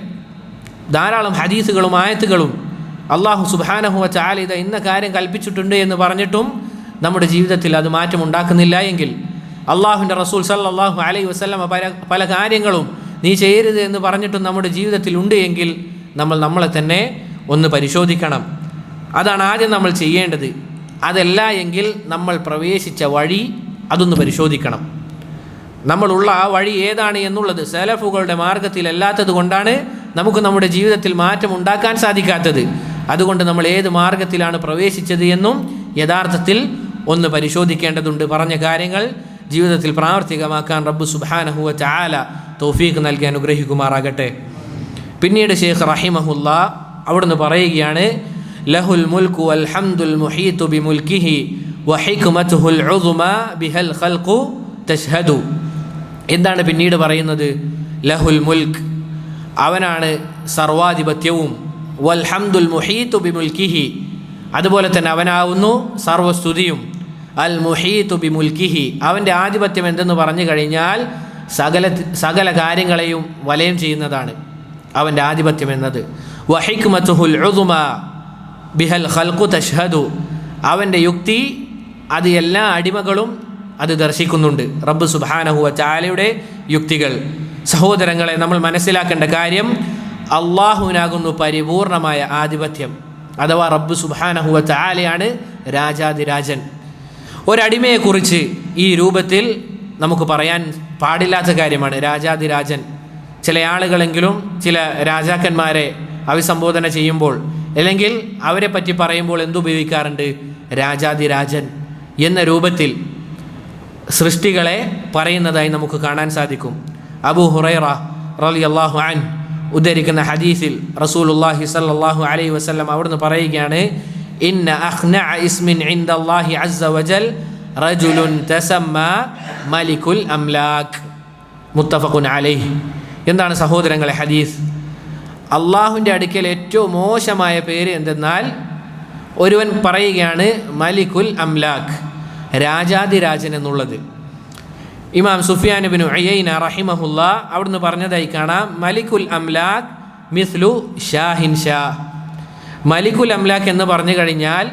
ധാരാളം ഹദീസുകളും ആയത്തുകളും അള്ളാഹു സുബ്ഹാനഹു വ തആല ഇത് ഇന്ന കാര്യം കൽപ്പിച്ചിട്ടുണ്ട് എന്ന് പറഞ്ഞിട്ടും നമ്മുടെ ജീവിതത്തിൽ അത് മാറ്റം ഉണ്ടാക്കുന്നില്ല എങ്കിൽ, അള്ളാഹുവിൻ്റെ റസൂൽ സല്ലല്ലാഹു അലൈഹി വസല്ലമ പല കാര്യങ്ങളും നീ ചെയ്യരുത് എന്ന് പറഞ്ഞിട്ടും നമ്മുടെ ജീവിതത്തിൽ ഉണ്ട് എങ്കിൽ നമ്മൾ നമ്മളെ തന്നെ ഒന്ന് പരിശോധിക്കണം. അതാണ് ആദ്യം നമ്മൾ ചെയ്യേണ്ടത്. അതല്ല എങ്കിൽ നമ്മൾ പ്രവേശിച്ച വഴി അതൊന്ന് പരിശോധിക്കണം. നമ്മളുള്ള ആ വഴി ഏതാണ് എന്നുള്ളത് സലഫുകളുടെ മാർഗത്തിലല്ലാത്തത് കൊണ്ടാണ് നമുക്ക് നമ്മുടെ ജീവിതത്തിൽ മാറ്റം ഉണ്ടാക്കാൻ സാധിക്കാത്തത്. അതുകൊണ്ട് നമ്മൾ ഏത് മാർഗത്തിലാണ് പ്രവേശിച്ചത് എന്നും യഥാർത്ഥത്തിൽ ഒന്ന് പരിശോധിക്കേണ്ടതുണ്ട്. പറഞ്ഞ കാര്യങ്ങൾ ജീവിതത്തിൽ പ്രാവർത്തികമാക്കാൻ റബ്ബ് സുബ്ഹാനഹു വ തആല തൗഫീഖ് നൽകി അനുഗ്രഹിക്കുമാറാകട്ടെ. പിന്നീട് ശൈഖ് റഹിമഹുല്ലാ അവിടുന്ന് പറയുകയാണ്, ലഹുൽ മുൽക്കു വൽ ഹംദുൽ മുഹീതു ബിമുൽക്കിഹി വഹിക്മതുഹുൽ ഉദ്മാ ബിഹൽ ഖൽഖു തശ്ഹദു. എന്താണ് പിന്നീട് പറയുന്നത്? ലഹുൽ മുൽക്ക്, അവനാണ് സർവാധിപത്യവും, വൽ ഹംദുൽ മുഹീതു ബിമുൽക്കിഹി, അതുപോലെ തന്നെ അവനാവുന്നു സർവസ്തുതിയും, അൽ മുഹീതു ബിമുൽക്കിഹി, അവൻ്റെ ആധിപത്യം എന്തെന്ന് പറഞ്ഞു കഴിഞ്ഞാൽ സകല കാര്യങ്ങളെയും വലയം ചെയ്യുന്നതാണ് അവൻ്റെ ആധിപത്യം എന്നത്. വഹിക്മതുഹുൽ ഉദ്മാ ബിഹൽ ഖൽഖു തശ്ഹദു, അവൻ്റെ യുക്തി അത് എല്ലാ അടിമകളും അത് ദർശിക്കുന്നുണ്ട്. റബ്ബ് സുബ്ഹാനഹു വ തആലയുടെ യുക്തികൾ. സഹോദരങ്ങളെ, നമ്മൾ മനസ്സിലാക്കേണ്ട കാര്യം, അള്ളാഹുവിനാകുന്നു പരിപൂർണമായ ആധിപത്യം. അഥവാ റബ്ബ് സുബ്ഹാനഹു വ തആലയാണ് രാജാതിരാജൻ. ഒരടിമയെക്കുറിച്ച് ഈ രൂപത്തിൽ നമുക്ക് പറയാൻ പാടില്ലാത്ത കാര്യമാണ് രാജാതിരാജൻ. ചില ആളുകളെങ്കിലും ചില രാജാക്കന്മാരെ അഭിസംബോധന ചെയ്യുമ്പോൾ അല്ലെങ്കിൽ അവരെ പറ്റി പറയുമ്പോൾ എന്തുപയോഗിക്കാറുണ്ട്? രാജാതിരാജൻ എന്ന രൂപത്തിൽ സൃഷ്ടികളെ പറയുന്നതായി നമുക്ക് കാണാൻ സാധിക്കും. അബൂ ഹുറൈറ റളിയല്ലാഹു അൻഹു ഉദ്ധരിക്കുന്ന ഹദീസിൽ റസൂലുള്ളാഹി സ്വല്ലല്ലാഹു അലൈഹി വസല്ലം അവിടുന്ന് പറയുകയാണ്, ഇന്ന അഖ്നഅ ഇസ്മിൻ ഇൻദല്ലാഹി അസ്സ വജൽ റജുലുൻ തസമ്മാ മലിക്കുൽ അംലാക്. മുത്തഫഖുൻ അലൈഹി. എന്താണ് സഹോദരങ്ങളെ ഹദീസ്? അള്ളാഹുവിൻ്റെ അടുക്കൽ ഏറ്റവും മോശമായ പേര് എന്തെന്നാൽ ഒരുവൻ പറയുകയാണ് മലിക്കുൽ അംലാക്, രാജാതിരാജൻ എന്നുള്ളത്. ഇമാം സുഫിയാൻ ഇബ്നു ഉയൈന റഹിമഹുല്ലാ അവിടുന്ന് പറഞ്ഞതായി കാണാം, മലിക്കുൽ അംലാക് മിസ്ലു ഷാഹിൻ ഷാ. മലിക്കുൽ അംലാക് എന്ന് പറഞ്ഞു കഴിഞ്ഞാൽ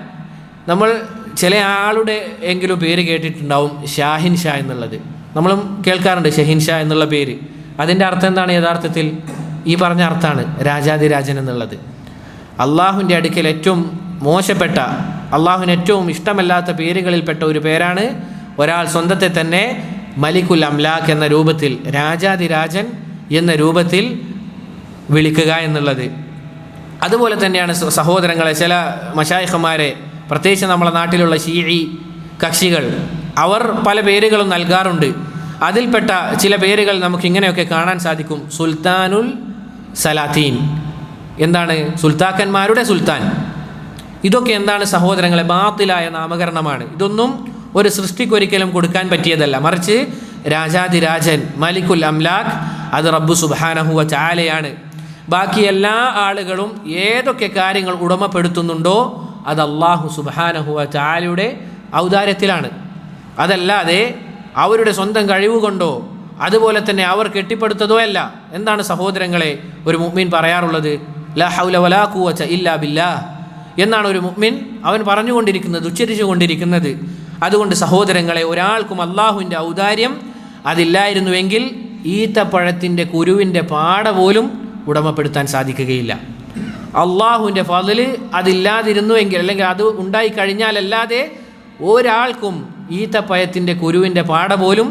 നമ്മൾ ചില ആളുടെ എങ്കിലും പേര് കേട്ടിട്ടുണ്ടാവും, ഷാഹിൻ ഷാ എന്നുള്ളത്. നമ്മളും കേൾക്കാറുണ്ട് ഷഹിൻ ഷാ എന്നുള്ള പേര്. അതിൻ്റെ അർത്ഥം എന്താണ്? യഥാർത്ഥത്തിൽ ഈ പറഞ്ഞ അർത്ഥമാണ് രാജാതിരാജൻ എന്നുള്ളത്. അള്ളാഹുവിൻ്റെ അടുക്കൽ ഏറ്റവും മോശപ്പെട്ട, അള്ളാഹുവിന് ഏറ്റവും ഇഷ്ടമല്ലാത്ത പേരുകളിൽപ്പെട്ട ഒരു പേരാണ് ഒരാൾ സ്വന്തത്തെ തന്നെ മലിക്കുൽ അംലാഖ് എന്ന രൂപത്തിൽ, രാജാതിരാജൻ എന്ന രൂപത്തിൽ വിളിക്കുക എന്നുള്ളത്. അതുപോലെ തന്നെയാണ് സഹോദരങ്ങളെ, ചില മശായിഖന്മാരെ, പ്രത്യേകിച്ച് നമ്മളെ നാട്ടിലുള്ള ശീഈ കക്ഷികൾ, അവർ പല പേരുകളും നൽകാറുണ്ട്. അതിൽപ്പെട്ട ചില പേരുകൾ നമുക്കിങ്ങനെയൊക്കെ കാണാൻ സാധിക്കും. സുൽത്താനുൽ സലാത്തീൻ, എന്താണ്? സുൽത്താക്കന്മാരുടെ സുൽത്താൻ. ഇതൊക്കെ എന്താണ് സഹോദരങ്ങളെ? ബാത്തിലായ നാമകരണമാണ്. ഇതൊന്നും ഒരു സൃഷ്ടിക്കൊരിക്കലും കൊടുക്കാൻ പറ്റിയതല്ല. മറിച്ച് രാജാതിരാജൻ മലിക്കുൽ അംലാഖ് അത് റബ്ബ് സുബ്ഹാനഹു വ തആലയാണ്. ബാക്കി എല്ലാ ആളുകളും ഏതൊക്കെ കാര്യങ്ങൾ ഉടമപ്പെടുത്തുന്നുണ്ടോ അത് അല്ലാഹു സുബ്ഹാനഹു വ തആലയുടെ ഔദാര്യത്തിലാണ്. അതല്ലാതെ അവരുടെ സ്വന്തം കഴിവ് കൊണ്ടോ അതുപോലെ തന്നെ അവർ കെട്ടിപ്പടുത്തതോ അല്ല. എന്താണ് സഹോദരങ്ങളെ ഒരു മുഅ്മിൻ പറയാറുള്ളത്? ലാ ഹൗല വലാ ഖുവത ഇല്ലാ ബില്ലാഹ് എന്നാണ് ഒരു മുഅ്മിൻ അവൻ പറഞ്ഞുകൊണ്ടിരിക്കുന്നത്, ഉച്ചരിച്ചു കൊണ്ടിരിക്കുന്നത്. അതുകൊണ്ട് സഹോദരങ്ങളെ, ഒരാൾക്കും അള്ളാഹുവിൻ്റെ ഔദാര്യം അതില്ലായിരുന്നുവെങ്കിൽ ഈത്തപ്പഴത്തിൻ്റെ കുരുവിൻ്റെ പാട പോലും ഉടമപ്പെടുത്താൻ സാധിക്കുകയില്ല. അള്ളാഹുവിൻ്റെ ഫള് അതില്ലാതിരുന്നുവെങ്കിൽ, അല്ലെങ്കിൽ അത് ഉണ്ടായിക്കഴിഞ്ഞാലല്ലാതെ ഒരാൾക്കും ഈത്തപ്പഴത്തിൻ്റെ കുരുവിൻ്റെ പാട പോലും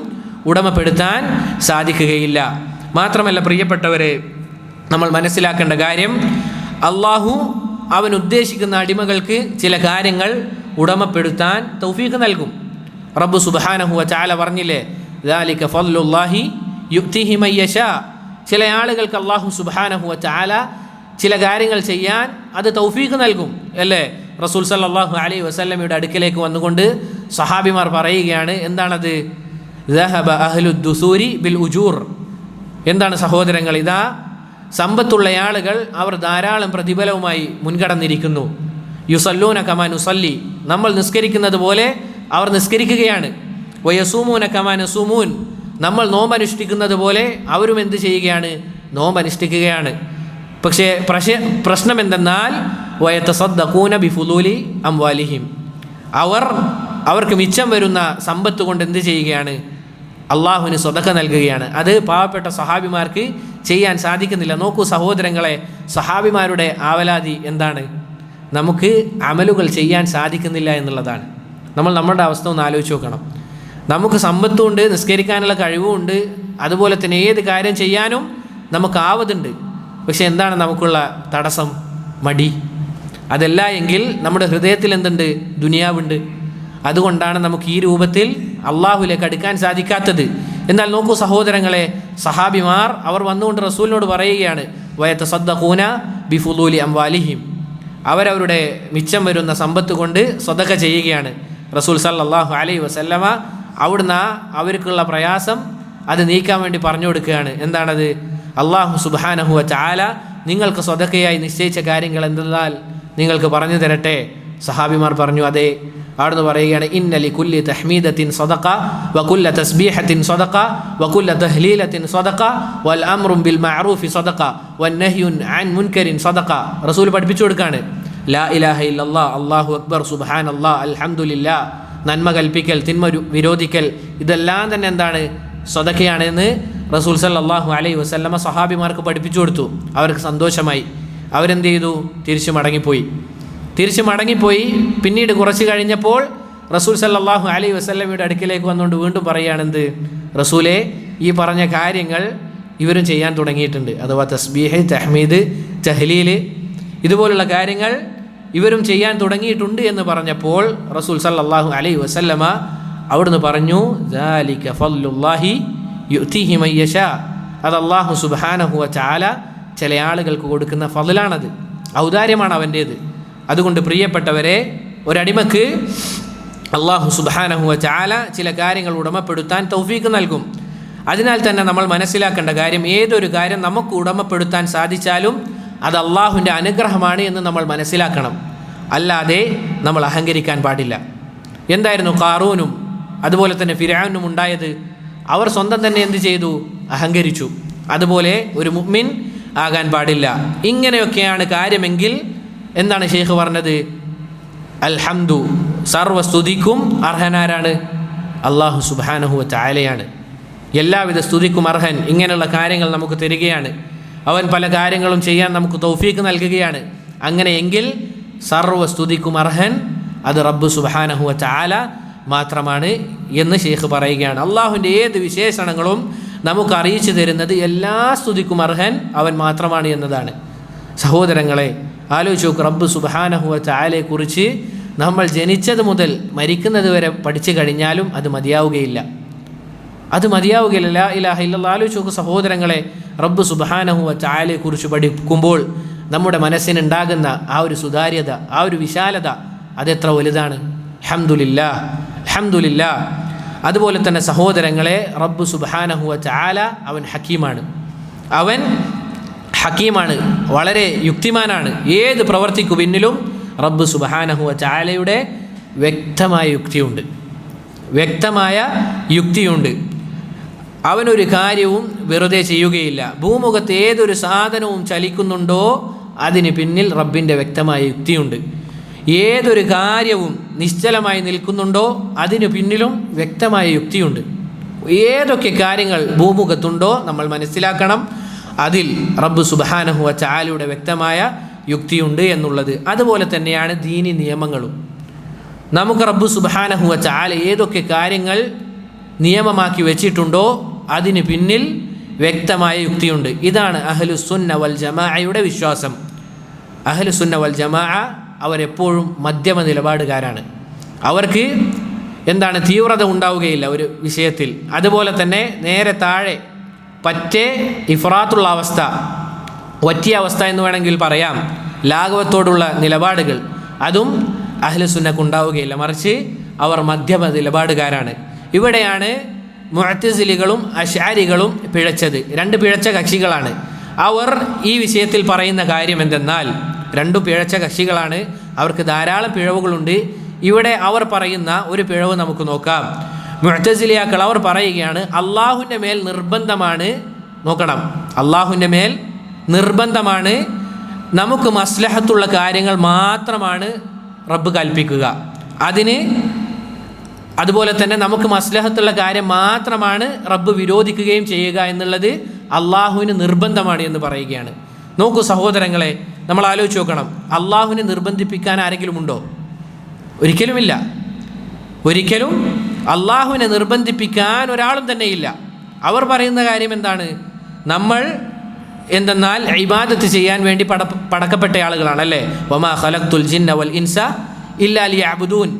ഉടമപ്പെടുത്താൻ സാധിക്കുകയില്ല. മാത്രമല്ല പ്രിയപ്പെട്ടവരെ, നമ്മൾ മനസ്സിലാക്കേണ്ട കാര്യം, അള്ളാഹു അവൻ ഉദ്ദേശിക്കുന്ന അടിമകൾക്ക് ചില കാര്യങ്ങൾ ഉടമപ്പെടുത്താൻ തൗഫീഖ് നൽകും. റബ്ബ് സുബ്ഹാനഹു വ തആല പറഞ്ഞില്ലേ, ദാലിക ഫദ്ലുല്ലാഹി യുഅ്തിഹി മൻ യശാ. ചില ആളുകൾക്ക് അള്ളാഹു സുബ്ഹാനഹു വ തആല ചില കാര്യങ്ങൾ ചെയ്യാൻ അത് തൗഫീഖ് നൽകും, അല്ലേ? റസൂൽ സല്ലല്ലാഹു അലൈഹി വസല്ലമയുടെ അടുക്കലേക്ക് വന്നുകൊണ്ട് സഹാബിമാർ പറയുകയാണ്, എന്താണത്? ദഹബ അഹ്ലുദ് ദുസൂരി ബിൽ ഉജൂർ. എന്താണ് സഹോദരങ്ങൾ? ഇതാ സമ്പത്തുള്ള ആളുകൾ അവർ ധാരാളം പ്രതിഫലവുമായി മുൻകടന്നിരിക്കുന്നു. യുസല്ലൂന കമാ നുസല്ലി, നമ്മൾ നിസ്കരിക്കുന്നത് പോലെ അവർ നിസ്കരിക്കുകയാണ്. വയസൂമൂന കമാ നസൂമൂൻ, നമ്മൾ നോമ്പനുഷ്ഠിക്കുന്നത് പോലെ അവരും എന്ത് ചെയ്യുകയാണ്? നോമ്പനുഷ്ഠിക്കുകയാണ്. പക്ഷേ പ്രശ്നം എന്തെന്നാൽ വയതസദ്ദഖൂന ബിഫുദൂലി അംവാലിഹിം, അവർക്ക് മിച്ചം വരുന്ന സമ്പത്ത് കൊണ്ട് എന്ത് ചെയ്യുകയാണ്? അള്ളാഹുവിന് സ്വതക്ക നൽകുകയാണ്. അത് പാവപ്പെട്ട സഹാബിമാർക്ക് ചെയ്യാൻ സാധിക്കുന്നില്ല. നോക്കൂ സഹോദരങ്ങളെ, സഹാബിമാരുടെ ആവലാതി എന്താണ്? നമുക്ക് അമലുകൾ ചെയ്യാൻ സാധിക്കുന്നില്ല എന്നുള്ളതാണ്. നമ്മൾ നമ്മുടെ അവസ്ഥ ഒന്ന് ആലോചിച്ച് നോക്കണം. നമുക്ക് സമ്പത്തുമുണ്ട്, നിസ്കരിക്കാനുള്ള കഴിവുമുണ്ട്, അതുപോലെ തന്നെ ഏത് കാര്യം ചെയ്യാനും നമുക്ക് ആവതുണ്ട്. പക്ഷെ എന്താണ് നമുക്കുള്ള തടസ്സം? മടി. അതല്ല എങ്കിൽ നമ്മുടെ ഹൃദയത്തിൽ എന്തുണ്ട്? ദുനിയാവുണ്ട്. അതുകൊണ്ടാണ് നമുക്ക് ഈ രൂപത്തിൽ അള്ളാഹുലേക്ക് അടുക്കാൻ സാധിക്കാത്തത്. എന്നാൽ നോക്കൂ സഹോദരങ്ങളെ, സഹാബിമാർ അവർ വന്നുകൊണ്ട് റസൂലിനോട് പറയുകയാണ് വയതസദ്ദഖൂന ബിഫുദൂലി അംവാലിഹിം, അവരവരുടെ മിച്ചം വരുന്ന സമ്പത്ത് കൊണ്ട് സ്വതക്ക ചെയ്യുകയാണ്. റസൂൽ സല്ലല്ലാഹു അലൈഹി വസല്ലമ അവിടുന്ന് അവർക്കുള്ള പ്രയാസം അത് നീക്കാൻ വേണ്ടി പറഞ്ഞു കൊടുക്കുകയാണ്. എന്താണത്? അള്ളാഹു സുബ്ഹാനഹു വ തആല നിങ്ങൾക്ക് സ്വതക്കയായി നിശ്ചയിച്ച കാര്യങ്ങൾ എന്തെന്നാൽ നിങ്ങൾക്ക് പറഞ്ഞു തരട്ടെ. സഹാബിമാർ പറഞ്ഞു അതെ. അവിടുന്ന് പറയുകയാണ് ഇന്ന ലികുല്ലി തഹ്മീദത്തിൻ സ്വദഖ വകുല്ല തസ്ബീഹത്തിൻ സ്വദഖ വകുല്ല തഹ്ലീലത്തിൻ സ്വദഖ വൽ അംറു ബിൽ മഅറൂഫി സ്വദഖ വന്നഹ്യുൻ അൻ മുൻകരിൻ സ്വദഖ. റസൂൽ പഠിപ്പിച്ചു കൊടുക്കുകയാണ്. ലാ ഇലാഹ ഇല്ലല്ലാഹ്, അല്ലാഹു അക്ബർ, സുബ്ഹാനല്ലാഹ്, അൽഹംദുലില്ലാഹ്, നന്മ കൽപ്പിക്കൽ, തിന്മ വിരോധിക്കൽ, ഇതെല്ലാം തന്നെ എന്താണ്? സ്വദഖയാണ് എന്ന് റസൂൽ സല്ലല്ലാഹു അലൈഹി വസല്ലമ സഹാബിമാർക്ക് പഠിപ്പിച്ചു കൊടുത്തു. അവർക്ക് സന്തോഷമായി. അവരെന്ത് ചെയ്തു? തിരിച്ചു മടങ്ങിപ്പോയി. പിന്നീട് കുറച്ച് കഴിഞ്ഞപ്പോൾ റസൂൽ സല്ലല്ലാഹു അലൈഹി വസല്ലമയുടെ അടുക്കിലേക്ക് വന്നുകൊണ്ട് വീണ്ടും പറയുകയാണെന്ത്? റസൂലേ, ഈ പറഞ്ഞ കാര്യങ്ങൾ ഇവരും ചെയ്യാൻ തുടങ്ങിയിട്ടുണ്ട്. അഥവാ തസ്ബീഹ്, തഹ്മീദ്, തഹ്ലീൽ ഇതുപോലുള്ള കാര്യങ്ങൾ ഇവരും ചെയ്യാൻ തുടങ്ങിയിട്ടുണ്ട് എന്ന് പറഞ്ഞപ്പോൾ റസൂൽ സല്ലല്ലാഹു അലൈഹി വസല്ലമ അവിടുന്ന് പറഞ്ഞു ദാലിക ഫദ്ലുല്ലാഹി യുഅ്തിഹി മൻ യശാ, അത് അല്ലാഹു സുബ്ഹാനഹു വ തആല ചില ആളുകൾക്ക് കൊടുക്കുന്ന ഫദ്ലാണത്, ഔദാര്യമാണ് അവൻ്റേത്. അതുകൊണ്ട് പ്രിയപ്പെട്ടവരെ, ഒരടിമക്ക് അല്ലാഹു സുബ്ഹാനഹു വ തആല ചില കാര്യങ്ങൾ ഉടമപ്പെടുത്താൻ തൗഫീഖ് നൽകും. അതിനാൽ തന്നെ നമ്മൾ മനസ്സിലാക്കേണ്ട കാര്യം, ഏതൊരു കാര്യം നമുക്ക് ഉടമപ്പെടുത്താൻ സാധിച്ചാലും അത് അള്ളാഹുവിൻ്റെ അനുഗ്രഹമാണ് എന്ന് നമ്മൾ മനസ്സിലാക്കണം. അല്ലാതെ നമ്മൾ അഹങ്കരിക്കാൻ പാടില്ല. എന്തായിരുന്നു ഖാറൂനും അതുപോലെ തന്നെ ഫിർഔനും ഉണ്ടായത്? അവർ സ്വന്തം തന്നെ എന്ത് ചെയ്തു? അഹങ്കരിച്ചു. അതുപോലെ ഒരു മുഅ്മിൻ ആകാൻ പാടില്ല. ഇങ്ങനെയൊക്കെയാണ് കാര്യമെങ്കിൽ എന്താണ് ഷെയ്ഖ് പറഞ്ഞത്? അൽഹംദു, സർവസ്തുതിക്കും അർഹനാരാണ്? അല്ലാഹു സുബ്ഹാനഹു വ തആലയാണ്. എല്ലാവിധ സ്തുതിക്കും അർഹൻ. ഇങ്ങനെയുള്ള കാര്യങ്ങൾ നമുക്ക് തരികയാണ്. അവൻ പല കാര്യങ്ങളും ചെയ്യാൻ നമുക്ക് തൗഫീഖ് നൽകുകയാണ്. അങ്ങനെയെങ്കിൽ സർവസ്തുതിക്കും അർഹൻ അത് റബ്ബ് സുബ്ഹാനഹു വ തആല മാത്രമാണ് എന്ന് ഷെയ്ഖ് പറയുകയാണ്. അള്ളാഹുവിൻ്റെ ഏത് വിശേഷണങ്ങളും നമുക്ക് അറിയിച്ചു തരുന്നത് എല്ലാ സ്തുതിക്കും അർഹൻ അവൻ മാത്രമാണ് എന്നതാണ്. സഹോദരങ്ങളെ, ആലോചിച്ച് നോക്ക്, റബ്ബ് സുബ്ഹാനഹു വ തആലയെക്കുറിച്ച് നമ്മൾ ജനിച്ചത് മുതൽ മരിക്കുന്നത് വരെ പഠിച്ചു കഴിഞ്ഞാലും അത് മതിയാവുകയില്ല. ലാ ഇലാഹ ഇല്ലല്ലാഹ്. ആലോചിച്ച് നോക്ക് സഹോദരങ്ങളെ, റബ്ബ് സുബ്ഹാനഹു വ തആലയെക്കുറിച്ച് പഠിക്കുമ്പോൾ നമ്മുടെ മനസ്സിനുണ്ടാകുന്ന ആ ഒരു സുതാര്യത, ആ ഒരു വിശാലത അതെത്ര വലുതാണ്. അൽഹംദുലില്ലാഹ്. അതുപോലെ തന്നെ സഹോദരങ്ങളെ, റബ്ബ് സുബ്ഹാനഹു വ തആല അവൻ ഹക്കീമാണ്, വളരെ യുക്തിമാനാണ്. ഏത് പ്രവർത്തിക്കു പിന്നിലും റബ്ബ് സുബ്ഹാനഹു വ തആലയുടെ വ്യക്തമായ യുക്തിയുണ്ട്. അവനൊരു കാര്യവും വെറുതെ ചെയ്യുകയില്ല. ഭൂമുഖത്ത് ഏതൊരു സാധനവും ചലിക്കുന്നുണ്ടോ അതിന് പിന്നിൽ റബ്ബിൻ്റെ വ്യക്തമായ യുക്തിയുണ്ട്. ഏതൊരു കാര്യവും നിശ്ചലമായി നിൽക്കുന്നുണ്ടോ അതിനു പിന്നിലും വ്യക്തമായ യുക്തിയുണ്ട്. ഏതൊക്കെ കാര്യങ്ങൾ ഭൂമുഖത്തുണ്ടോ നമ്മൾ മനസ്സിലാക്കണം, അതിൽ റബ്ബ് സുബ്ഹാനഹു വ തആലയുടെ വ്യക്തമായ യുക്തിയുണ്ട് എന്നുള്ളത്. അതുപോലെ തന്നെയാണ് ദീനി നിയമങ്ങളും. നമുക്ക് റബ്ബ് സുബ്ഹാനഹു വ തആല ഏതൊക്കെ കാര്യങ്ങൾ നിയമമാക്കി വെച്ചിട്ടുണ്ടോ അതിന് പിന്നിൽ വ്യക്തമായ യുക്തിയുണ്ട്. ഇതാണ് അഹ്ലുസുന്ന വൽ ജമാഅയുടെ വിശ്വാസം. അഹ്ലുസുന്ന വൽ ജമാഅ അവരെപ്പോഴും മധ്യമ നിലപാടുകാരാണ്. അവർക്ക് എന്താണ് തീവ്രത ഉണ്ടാവുകയില്ല ഒരു വിഷയത്തിൽ. അതുപോലെ തന്നെ നേരെ താഴെ പറ്റേ ഇഫ്രാത്തുള്ള അവസ്ഥ, വറ്റിയ അവസ്ഥ എന്ന് വേണമെങ്കിൽ പറയാം, ലാഘവത്തോടുള്ള നിലപാടുകൾ അതും അഹ്ലുസുന്നക്കുണ്ടാവുകയില്ല. മറിച്ച് അവർ മധ്യമ നിലപാടുകാരാണ്. ഇവിടെയാണ് മുഅ്തസിലികളും അശ്അരികളും പിഴച്ചത്. രണ്ട് പിഴച്ച കക്ഷികളാണ്. അവർ ഈ വിഷയത്തിൽ പറയുന്ന കാര്യം എന്തെന്നാൽ, രണ്ടും പിഴച്ച കക്ഷികളാണ്, അവർക്ക് ധാരാളം പിഴവുകളുണ്ട്. ഇവിടെ അവർ പറയുന്ന ഒരു പിഴവ് നമുക്ക് നോക്കാം. മുഅ്തസിലിയാക്കൾ അവർ പറയുകയാണ് അള്ളാഹുവിൻ്റെ മേൽ നിർബന്ധമാണ്, നോക്കണം, അള്ളാഹുവിൻ്റെ മേൽ നിർബന്ധമാണ്. നമുക്ക് മസ്ലഹത്തുള്ള കാര്യങ്ങൾ മാത്രമാണ് റബ്ബ് കൽപ്പിക്കുക. അതുപോലെ തന്നെ നമുക്ക് മസ്ലഹത്തുള്ള കാര്യം മാത്രമാണ് റബ്ബ് വിരോധിക്കുകയും ചെയ്യുക എന്നുള്ളത് അള്ളാഹുവിന് നിർബന്ധമാണ് എന്ന് പറയുകയാണ്. നോക്കൂ സഹോദരങ്ങളെ, നമ്മൾ ആലോചിച്ച് നോക്കണം. അള്ളാഹുവിനെ നിർബന്ധിപ്പിക്കാൻ ആരെങ്കിലും ഉണ്ടോ? ഒരിക്കലുമില്ല. ഒരിക്കലും അള്ളാഹുവിനെ നിർബന്ധിപ്പിക്കാൻ ഒരാളും തന്നെ ഇല്ല. അവർ പറയുന്ന കാര്യം എന്താണ്? നമ്മൾ എന്തെന്നാൽ ഇബാദത്ത് ചെയ്യാൻ വേണ്ടി പടക്കപ്പെട്ട ആളുകളാണല്ലേ. വമാ ഖലഖ്തുൽ ജിന്ന വൽ ഇൻസ ഇല്ലാ ലിയഅ്ബുദൂൻ.